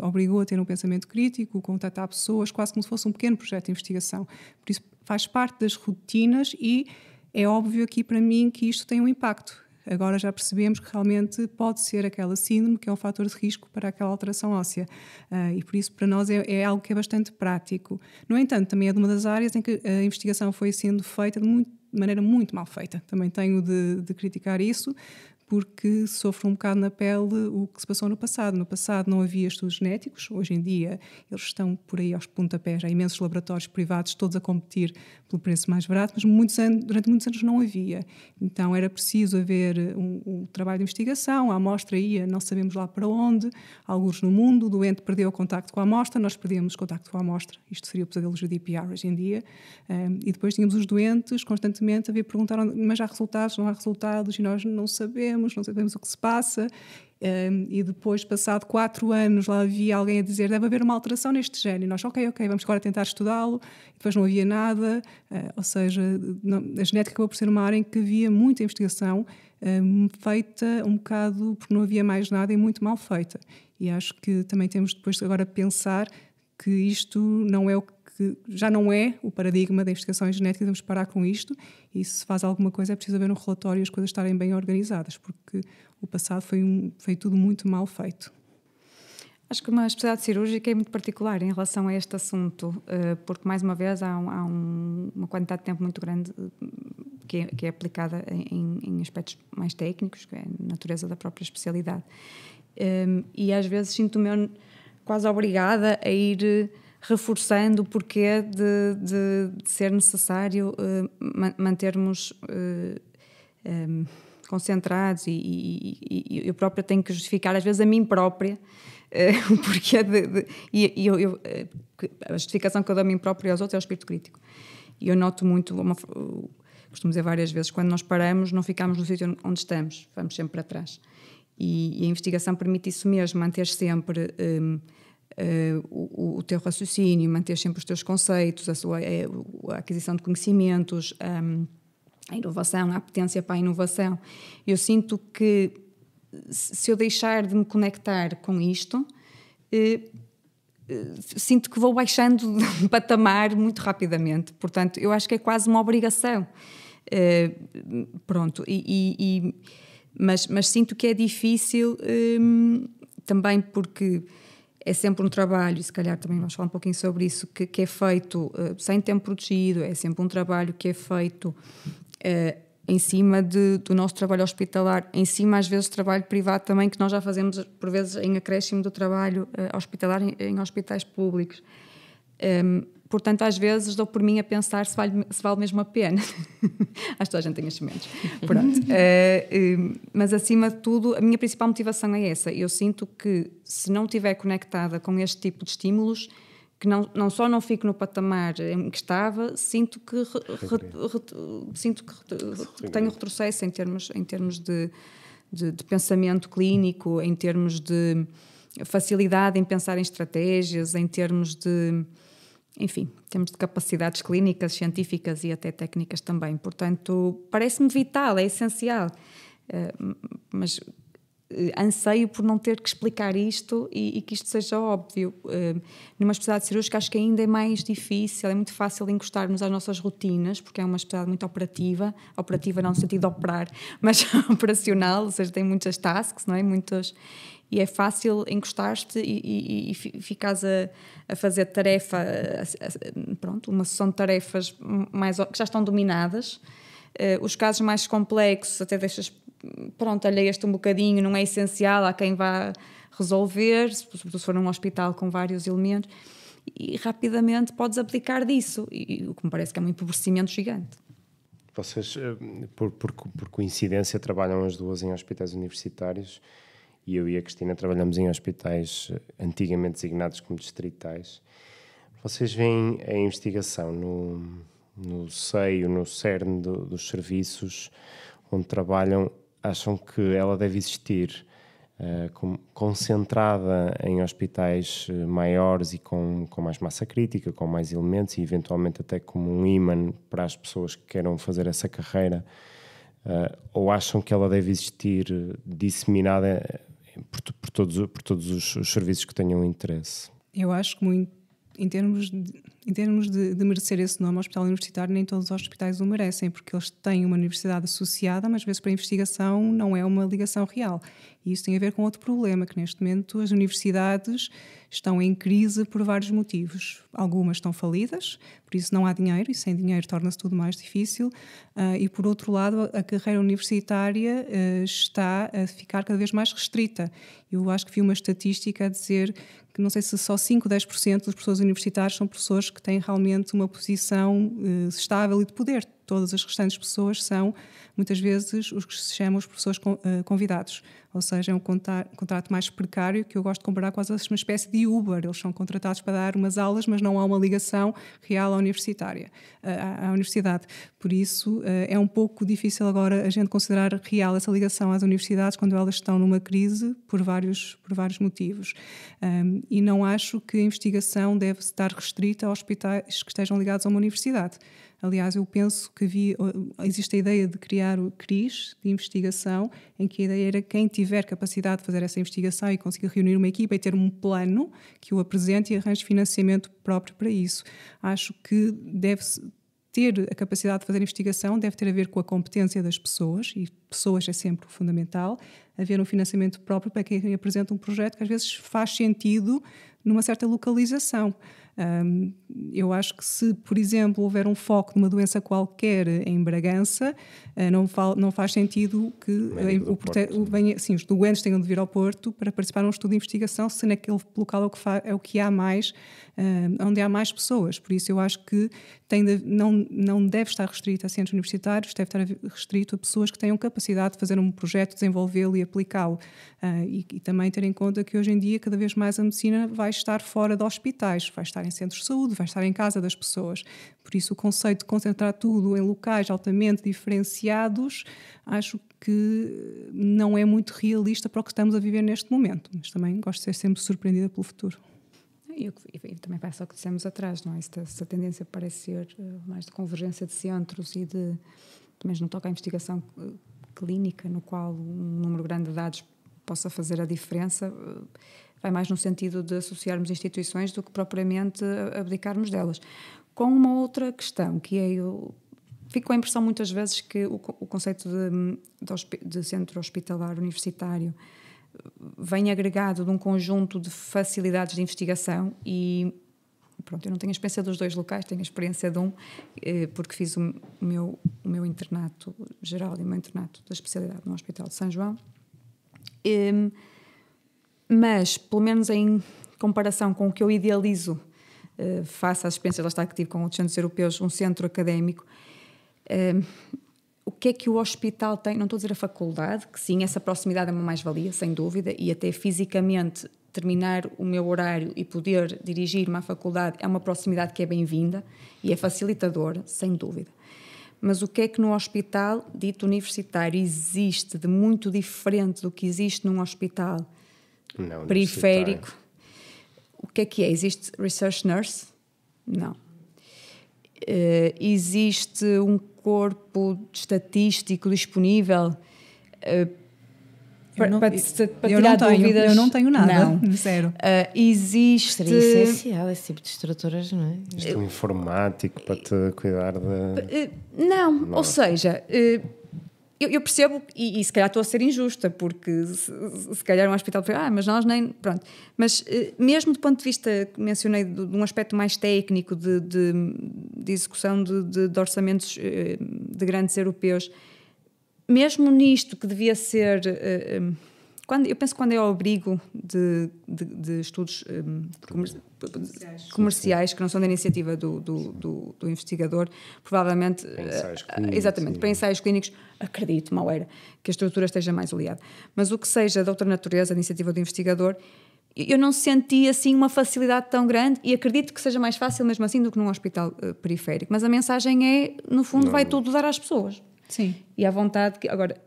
obrigou a ter um pensamento crítico, contactar pessoas, quase como se fosse um pequeno projeto de investigação. Por isso faz parte das rotinas e é óbvio aqui para mim que isto tem um impacto. Agora já percebemos que realmente pode ser aquela síndrome que é um fator de risco para aquela alteração óssea e por isso para nós é algo que é bastante prático. No entanto, também é de uma das áreas em que a investigação foi sendo feita de maneira muito mal feita. Também tenho de criticar isso, porque sofro um bocado na pele o que se passou no passado. No passado não havia estudos genéticos, hoje em dia eles estão por aí aos pontapés, há imensos laboratórios privados, todos a competir pelo preço mais barato, mas durante muitos anos não havia. Então era preciso haver um trabalho de investigação, a amostra ia, não sabemos lá para onde, alguns no mundo, o doente perdeu o contacto com a amostra, nós perdíamos o contacto com a amostra, isto seria o pesadelo GDPR hoje em dia, e depois tínhamos os doentes constantemente a vir perguntar, mas há resultados, não há resultados, e nós não sabemos o que se passa. E depois, passado 4 anos, lá havia alguém a dizer deve haver uma alteração neste gene, e nós, ok, vamos agora tentar estudá-lo, e depois não havia nada, ou seja, a genética acabou por ser uma área em que havia muita investigação feita um bocado porque não havia mais nada e muito mal feita, e acho que também temos depois agora pensar que isto não é já não é o paradigma da investigação em genética, devemos parar com isto, e se faz alguma coisa é preciso haver um relatório e as coisas estarem bem organizadas, porque o passado foi tudo muito mal feito. Acho que uma especialidade cirúrgica é muito particular em relação a este assunto, porque, mais uma vez, há uma quantidade de tempo muito grande que é aplicada em aspectos mais técnicos, que é a natureza da própria especialidade. E às vezes sinto-me quase obrigada a ir reforçando o porquê de ser necessário mantermos concentrados, e eu própria tenho que justificar às vezes a mim própria o porquê a justificação que eu dou a mim própria e aos outros é o espírito crítico, e eu noto muito, costumo dizer várias vezes, quando nós paramos não ficamos no sítio onde estamos, vamos sempre para trás, e a investigação permite isso mesmo, manter sempre o teu raciocínio, manter sempre os teus conceitos, a aquisição de conhecimentos, a inovação, a apetência para a inovação. Eu sinto que se eu deixar de me conectar com isto, sinto que vou baixando de patamar muito rapidamente. Portanto, eu acho que é quase uma obrigação. Pronto, mas sinto que é difícil também porque é sempre um trabalho, e se calhar também vamos falar um pouquinho sobre isso, que é feito sem tempo protegido, é sempre um trabalho que é feito em cima do nosso trabalho hospitalar, em cima às vezes do trabalho privado também, que nós já fazemos por vezes em acréscimo do trabalho hospitalar em hospitais públicos. Portanto, às vezes dou por mim a pensar se vale mesmo a pena. Acho que toda a gente tem as sementes. Pronto. Mas, acima de tudo, a minha principal motivação é essa. Eu sinto que, se não estiver conectada com este tipo de estímulos, que não só não fico no patamar em que estava, sinto que tenho retrocesso em termos de pensamento clínico, em termos de facilidade em pensar em estratégias, em termos de... Enfim, temos de capacidades clínicas, científicas e até técnicas também. Portanto, parece-me vital, é essencial. Mas anseio por não ter que explicar isto e que isto seja óbvio. Numa especialidade cirúrgica acho que ainda é mais difícil, é muito fácil encostarmos às nossas rotinas, porque é uma especialidade muito operativa não no sentido de operar, mas operacional, ou seja, tem muitas tasks, não é? E é fácil encostar-te e ficares a fazer tarefa, uma sessão de tarefas que já estão dominadas. Os casos mais complexos até deixas, alheias-te um bocadinho, não é essencial, há quem vá resolver, se for num hospital com vários elementos, e rapidamente podes abdicar disso, e o que me parece que é um empobrecimento gigante. Vocês, por coincidência, trabalham as duas em hospitais universitários, e eu e a Cristina trabalhamos em hospitais antigamente designados como distritais. Vocês veem a investigação no seio, no cerne dos serviços onde trabalham, acham que ela deve existir concentrada em hospitais maiores e com mais massa crítica, com mais elementos e eventualmente até como um imã para as pessoas que queiram fazer essa carreira, ou acham que ela deve existir disseminada por todos os serviços que tenham interesse? Eu acho que muito, em termos em termos de merecer esse nome, hospital universitário, nem todos os hospitais o merecem, porque eles têm uma universidade associada, mas às vezes para a investigação não é uma ligação real. E isso tem a ver com outro problema, que neste momento as universidades estão em crise por vários motivos. Algumas estão falidas, por isso não há dinheiro, e sem dinheiro torna-se tudo mais difícil. E por outro lado, a carreira universitária está a ficar cada vez mais restrita. Eu acho que vi uma estatística a dizer que não sei se só 5 ou 10% dos professores universitários são professores que têm realmente uma posição estável e de poder. Todas as restantes pessoas são, muitas vezes, os que se chamam os professores convidados. Ou seja, é um contrato mais precário, que eu gosto de comparar quase a uma espécie de Uber. Eles são contratados para dar umas aulas, mas não há uma ligação real à universidade. Por isso, é um pouco difícil agora a gente considerar real essa ligação às universidades quando elas estão numa crise por vários motivos. E não acho que a investigação deve estar restrita a hospitais que estejam ligados a uma universidade. Aliás, eu penso que existe a ideia de criar o CRIs de investigação, em que a ideia era quem tiver capacidade de fazer essa investigação e conseguir reunir uma equipa e ter um plano que o apresente e arranje financiamento próprio para isso. Acho que deve-se ter a capacidade de fazer investigação, deve ter a ver com a competência das pessoas, e pessoas é sempre fundamental, haver um financiamento próprio para quem apresenta um projeto que às vezes faz sentido numa certa localização. Eu acho que se, por exemplo, houver um foco numa doença qualquer em Bragança, não faz sentido que os doentes tenham de vir ao Porto para participar num estudo de investigação, se naquele local é o que há mais, onde há mais pessoas. Por isso eu acho que não deve estar restrito a centros universitários, deve estar restrito a pessoas que tenham capacidade de fazer um projeto, desenvolvê-lo e aplicá-lo. E também ter em conta que hoje em dia cada vez mais a medicina vai estar fora de hospitais, vai estar em centros de saúde, vai estar em casa das pessoas. Por isso o conceito de concentrar tudo em locais altamente diferenciados acho que não é muito realista para o que estamos a viver neste momento, mas também gosto de ser sempre surpreendida pelo futuro. E também parece o que dissemos atrás, não é? Esta tendência parece ser mais de convergência de centros e de, também não toca à investigação clínica, no qual um número grande de dados possa fazer a diferença, vai mais no sentido de associarmos instituições do que propriamente abdicarmos delas. Com uma outra questão, que é, eu fico com a impressão muitas vezes que o conceito de centro hospitalar universitário vem agregado de um conjunto de facilidades de investigação e, pronto, eu não tenho a experiência dos dois locais, tenho a experiência de um, porque fiz o meu internato geral e o meu internato da especialidade no Hospital de São João. Mas, pelo menos em comparação com o que eu idealizo, face às experiências que tive com outros centros europeus, um centro académico, o que é que o hospital tem? Não estou a dizer a faculdade, que sim, essa proximidade é uma mais-valia, sem dúvida, e até fisicamente terminar o meu horário e poder dirigir-me à faculdade é uma proximidade que é bem-vinda e é facilitadora, sem dúvida. Mas o que é que no hospital dito universitário existe de muito diferente do que existe num hospital periférico? O que é? Existe research nurse? Não. Existe um corpo estatístico disponível para tirar dúvidas? Eu não tenho nada, não. Zero. Existe... Seria essencial esse tipo de estruturas, não é? Existe um informático para te cuidar de... Não, ou seja... Eu percebo, e se calhar estou a ser injusta, porque se calhar um hospital... mas nós nem... Pronto. Mas mesmo do ponto de vista, que mencionei, de um aspecto mais técnico, de execução de orçamentos de grandes europeus, mesmo nisto que devia ser... eu penso que quando é ao abrigo de estudos comerciais, que não são da iniciativa do investigador, provavelmente... Ensaios clínicos, exatamente, para ensaios clínicos, acredito, mal era, que a estrutura esteja mais oleada. Mas o que seja de outra natureza, da iniciativa do investigador, eu não senti assim uma facilidade tão grande, e acredito que seja mais fácil mesmo assim do que num hospital periférico. Mas a mensagem é, no fundo, vai tudo dar às pessoas. Sim. E à vontade que... Agora,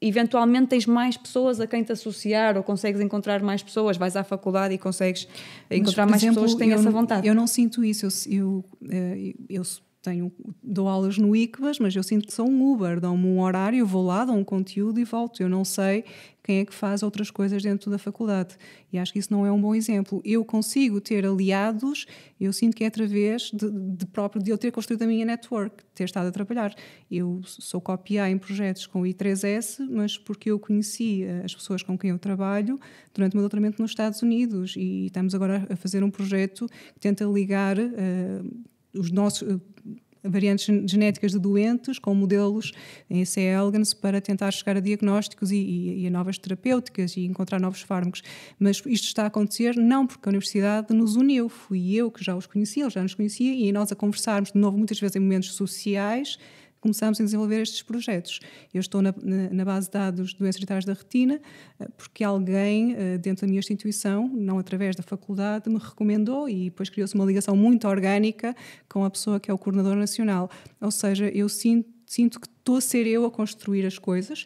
eventualmente tens mais pessoas a quem te associar, ou consegues encontrar mais pessoas, vais à faculdade e consegues encontrar mais pessoas que têm essa vontade. Eu não sinto isso, eu dou aulas no ICVAS, mas eu sinto que sou um Uber, dou-me um horário, vou lá, dou um conteúdo e volto. Eu não sei quem é que faz outras coisas dentro da faculdade. E acho que isso não é um bom exemplo. Eu consigo ter aliados, eu sinto que é através de eu ter construído a minha network, ter estado a trabalhar. Eu sou co-PA em projetos com o I3S, mas porque eu conheci as pessoas com quem eu trabalho durante o meu doutoramento nos Estados Unidos, e estamos agora a fazer um projeto que tenta ligar os nossos variantes genéticas de doentes com modelos em C. elegans para tentar chegar a diagnósticos e a novas terapêuticas e encontrar novos fármacos. Mas isto está a acontecer não porque a universidade nos uniu, fui eu que já os conhecia, ele já nos conhecia, e nós a conversarmos de novo muitas vezes em momentos sociais começámos a desenvolver estes projetos. Eu estou na base de dados de doenças hereditárias da retina porque alguém dentro da minha instituição, não através da faculdade, me recomendou, e depois criou-se uma ligação muito orgânica com a pessoa que é o coordenador nacional. Ou seja, eu sinto que estou a ser eu a construir as coisas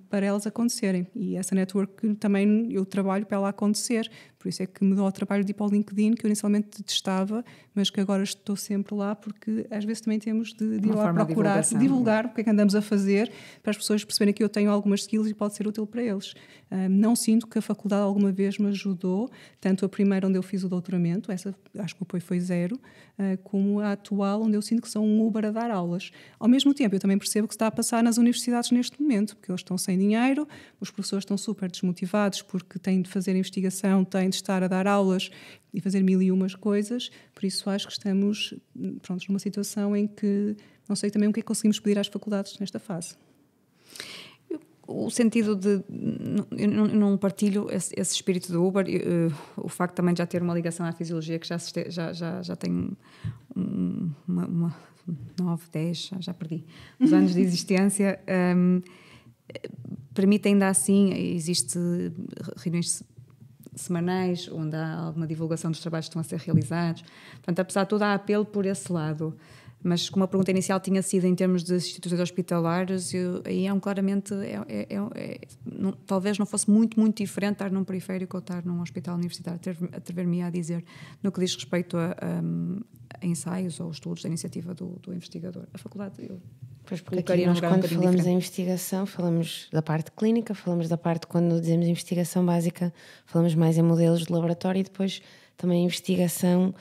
para elas acontecerem, e essa network também eu trabalho para ela acontecer. Por isso é que me dou ao trabalho de ir para o LinkedIn, que eu inicialmente detestava, mas que agora estou sempre lá, porque às vezes também temos de ir lá procurar, divulgar o que é que andamos a fazer, para as pessoas perceberem que eu tenho algumas skills e pode ser útil para eles. Não sinto que a faculdade alguma vez me ajudou, tanto a primeira onde eu fiz o doutoramento, essa acho que o apoio foi zero, como a atual, onde eu sinto que são um Uber a dar aulas. Ao mesmo tempo, eu também percebo que se está a passar nas universidades neste momento, porque eles estão sem dinheiro, os professores estão super desmotivados porque têm de fazer investigação, têm de estar a dar aulas e fazer mil e umas coisas. Por isso acho que estamos numa situação em que não sei também o que é que conseguimos pedir às faculdades nesta fase. O sentido de... Eu não partilho esse espírito do Uber. O facto também de já ter uma ligação à fisiologia, que já tem uma 9, 10, já perdi os anos de existência, permite ainda assim, existe reuniões semanais onde há alguma divulgação dos trabalhos que estão a ser realizados. Portanto, apesar de tudo, há apelo por esse lado. Mas como a pergunta inicial tinha sido em termos de instituições hospitalares, aí claramente talvez não fosse muito diferente estar num periférico ou estar num hospital universitário, atrever-me a dizer, no que diz respeito a ensaios ou estudos da iniciativa do investigador. A faculdade, pois, porque aqui nós, quando falamos em investigação, falamos da parte clínica, falamos da parte, quando dizemos investigação básica, falamos mais em modelos de laboratório, e depois também investigação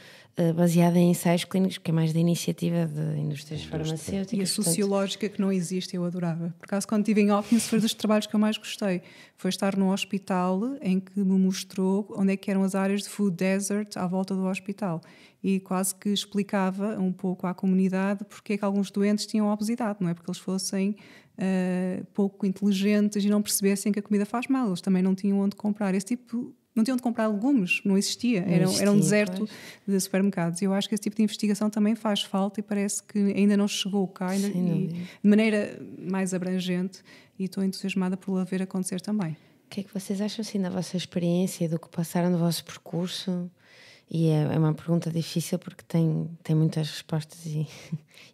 baseada em ensaios clínicos, que é mais da iniciativa de indústrias farmacêuticas. E a sociológica, que não existe, eu adorava. Por acaso, quando estive em Hopkins, foi dos trabalhos que eu mais gostei. Foi estar num hospital em que me mostrou onde é que eram as áreas de food desert à volta do hospital. E quase que explicava um pouco à comunidade porque é que alguns doentes tinham obesidade. Não é porque eles fossem pouco inteligentes e não percebessem que a comida faz mal. Eles também não tinham onde comprar esse tipo... Não tinham de comprar legumes, não existia. Era um deserto de supermercados. Eu acho que esse tipo de investigação também faz falta e parece que ainda não chegou cá de maneira mais abrangente, e estou entusiasmada por a ver acontecer também. O que é que vocês acham assim da vossa experiência, do que passaram no vosso percurso? E é uma pergunta difícil porque tem muitas respostas e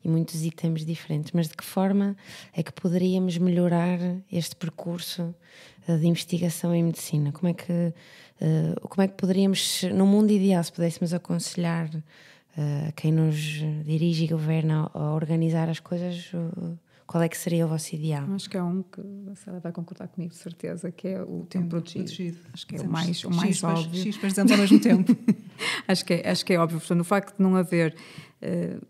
muitos itens diferentes, mas de que forma é que poderíamos melhorar este percurso de investigação em medicina? Como é que poderíamos, no mundo ideal, se pudéssemos aconselhar quem nos dirige e governa a organizar as coisas, qual é que seria o vosso ideal? Acho que é que a Célia vai concordar comigo, de certeza, que é o tempo protegido. Acho que é o mais óbvio. X, dizemos ao mesmo tempo. Acho que é óbvio. Portanto, o facto de não haver...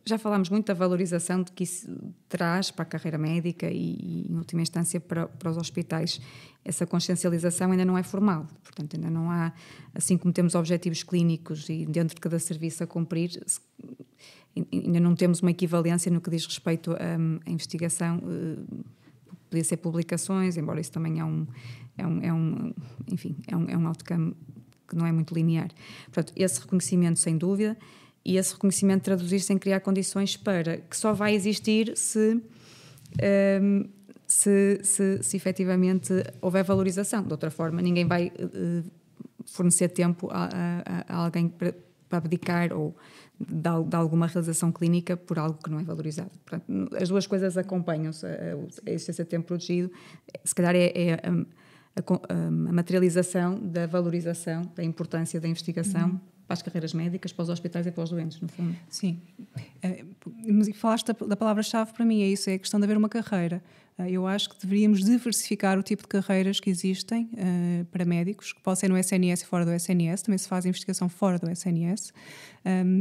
já falámos muito da valorização de que isso traz para a carreira médica e em última instância, para os hospitais. Essa consciencialização ainda não é formal. Portanto, ainda não há... Assim como temos objetivos clínicos e dentro de cada serviço a cumprir... Ainda não temos uma equivalência no que diz respeito à investigação. Podia ser publicações, embora isso também é um outcome que não é muito linear. Portanto, esse reconhecimento, sem dúvida, e esse reconhecimento traduzir-se em criar condições para que só vai existir se efetivamente houver valorização. De outra forma, ninguém vai fornecer tempo a alguém para abdicar ou de alguma realização clínica por algo que não é valorizado. Portanto, as duas coisas acompanham-se. A existência de tempo protegido, se calhar é a materialização da valorização, da importância da investigação para as carreiras médicas, para os hospitais e para os doentes, no fundo. Sim. Mas falaste da palavra-chave para mim, é isso, é a questão de haver uma carreira. Eu acho que deveríamos diversificar o tipo de carreiras que existem para médicos, que pode ser no SNS e fora do SNS, também se faz investigação fora do SNS,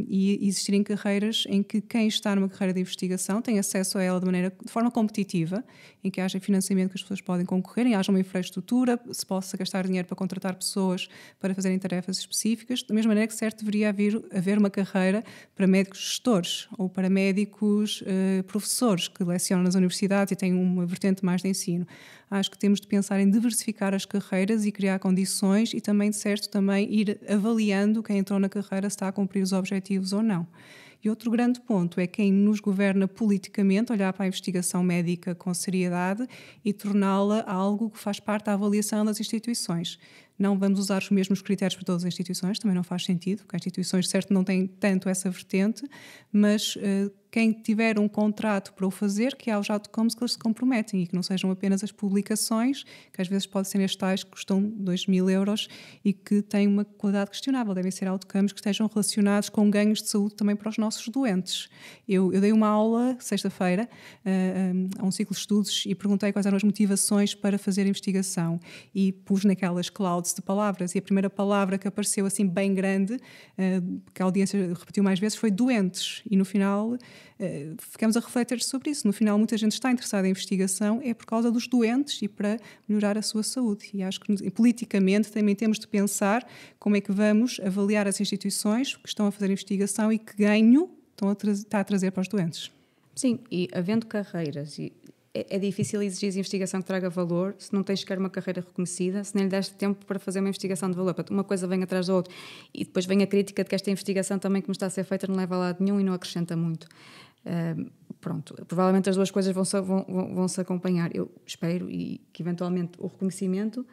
e existirem carreiras em que quem está numa carreira de investigação tem acesso a ela de forma competitiva, em que haja financiamento que as pessoas podem concorrer, em haja uma infraestrutura, se possa gastar dinheiro para contratar pessoas para fazerem tarefas específicas, da mesma maneira que certo deveria haver uma carreira para médicos gestores ou para médicos professores que lecionam nas universidades e têm uma vertente mais de ensino. Acho que temos de pensar em diversificar as carreiras e criar condições e também, de certo, também ir avaliando quem entrou na carreira se está a cumprir os objetivos ou não. E outro grande ponto é quem nos governa politicamente olhar para a investigação médica com seriedade e torná-la algo que faz parte da avaliação das instituições. Não vamos usar os mesmos critérios para todas as instituições, também não faz sentido, porque as instituições, certo, não têm tanto essa vertente, mas quem tiver um contrato para o fazer, que há os outcomes que eles se comprometem e que não sejam apenas as publicações, que às vezes podem ser as tais que custam 2.000 euros e que têm uma qualidade questionável. Devem ser outcomes que estejam relacionados com ganhos de saúde também para os nossos doentes. Eu dei uma aula, sexta-feira, a um ciclo de estudos e perguntei quais eram as motivações para fazer investigação e pus naquelas clouds de palavras e a primeira palavra que apareceu assim bem grande, que a audiência repetiu mais vezes, foi doentes. E no final ficamos a refletir sobre isso. No final, muita gente está interessada em investigação é por causa dos doentes e para melhorar a sua saúde. E acho que politicamente também temos de pensar como é que vamos avaliar as instituições que estão a fazer investigação e que ganho está a trazer para os doentes. Sim, e havendo carreiras, é difícil exigir investigação que traga valor se não tens sequer uma carreira reconhecida, se nem lhe deste tempo para fazer uma investigação de valor. Uma coisa vem atrás da outra e depois vem a crítica de que esta investigação também, como está a ser feita, não leva a lado nenhum e não acrescenta muito. Pronto, provavelmente as duas coisas vão se acompanhar. Eu espero que eventualmente o reconhecimento,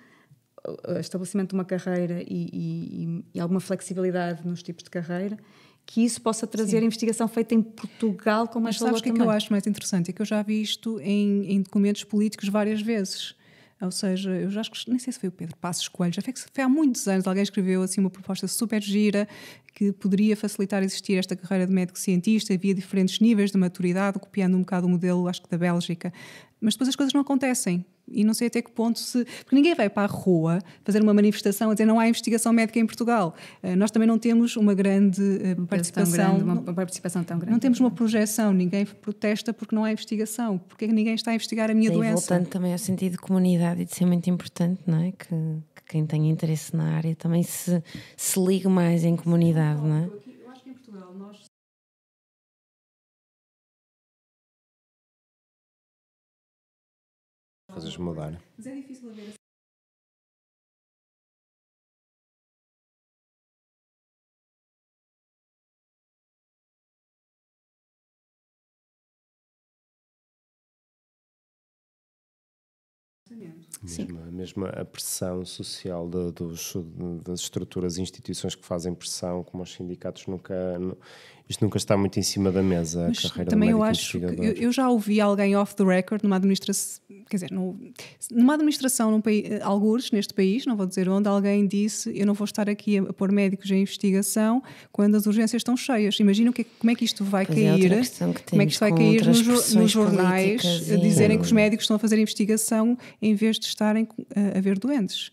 o estabelecimento de uma carreira e alguma flexibilidade nos tipos de carreira, que isso possa trazer investigação feita em Portugal com mais valor. Mas sabes o que é que eu acho mais interessante? É que eu já vi isto em documentos políticos várias vezes. Ou seja, eu já acho que, nem sei se foi o Pedro Passos Coelho, já foi há muitos anos, alguém escreveu assim uma proposta super gira que poderia facilitar existir esta carreira de médico-cientista, havia diferentes níveis de maturidade, copiando um bocado o modelo, acho que da Bélgica. Mas depois as coisas não acontecem. E não sei até que ponto porque ninguém vai para a rua fazer uma manifestação a dizer não há investigação médica em Portugal. Nós também não temos uma grande participação. Uma participação tão grande. Não temos uma projeção. Ninguém protesta porque não há investigação. Porque ninguém está a investigar a minha doença. Voltando também ao sentido de comunidade e de ser muito importante, não é? Que quem tem interesse na área também se ligue mais em comunidade, não é? Eu acho que em Portugal nós... Coisas mudar. Mas é difícil haver Mesmo a pressão social das estruturas e instituições que fazem pressão, como os sindicatos, isto nunca está muito em cima da mesa. Mas a carreira também do eu médico acho investigador. que eu já ouvi alguém off the record numa administração, quer dizer, numa administração num país, algures neste país, não vou dizer onde, alguém disse: eu não vou estar aqui a pôr médicos em investigação quando as urgências estão cheias. Imagina como é que isto vai cair, como é que isto vai cair nos jornais a dizerem que os médicos estão a fazer investigação em vez de estarem a ver doentes.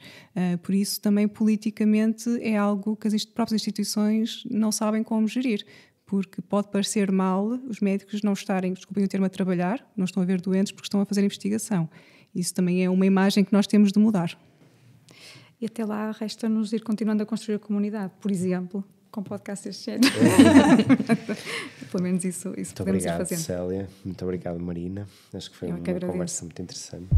Por isso também politicamente é algo que as próprias instituições não sabem como gerir. Porque pode parecer mal os médicos não estarem, desculpem o termo, a trabalhar, não estão a ver doentes porque estão a fazer investigação. Isso também é uma imagem que nós temos de mudar. E até lá resta-nos ir continuando a construir a comunidade, por exemplo, com podcasts deste género. Pelo menos isso Muito podemos ir obrigado, fazendo. Célia. Muito obrigado, Marina. Acho que foi uma conversa muito interessante.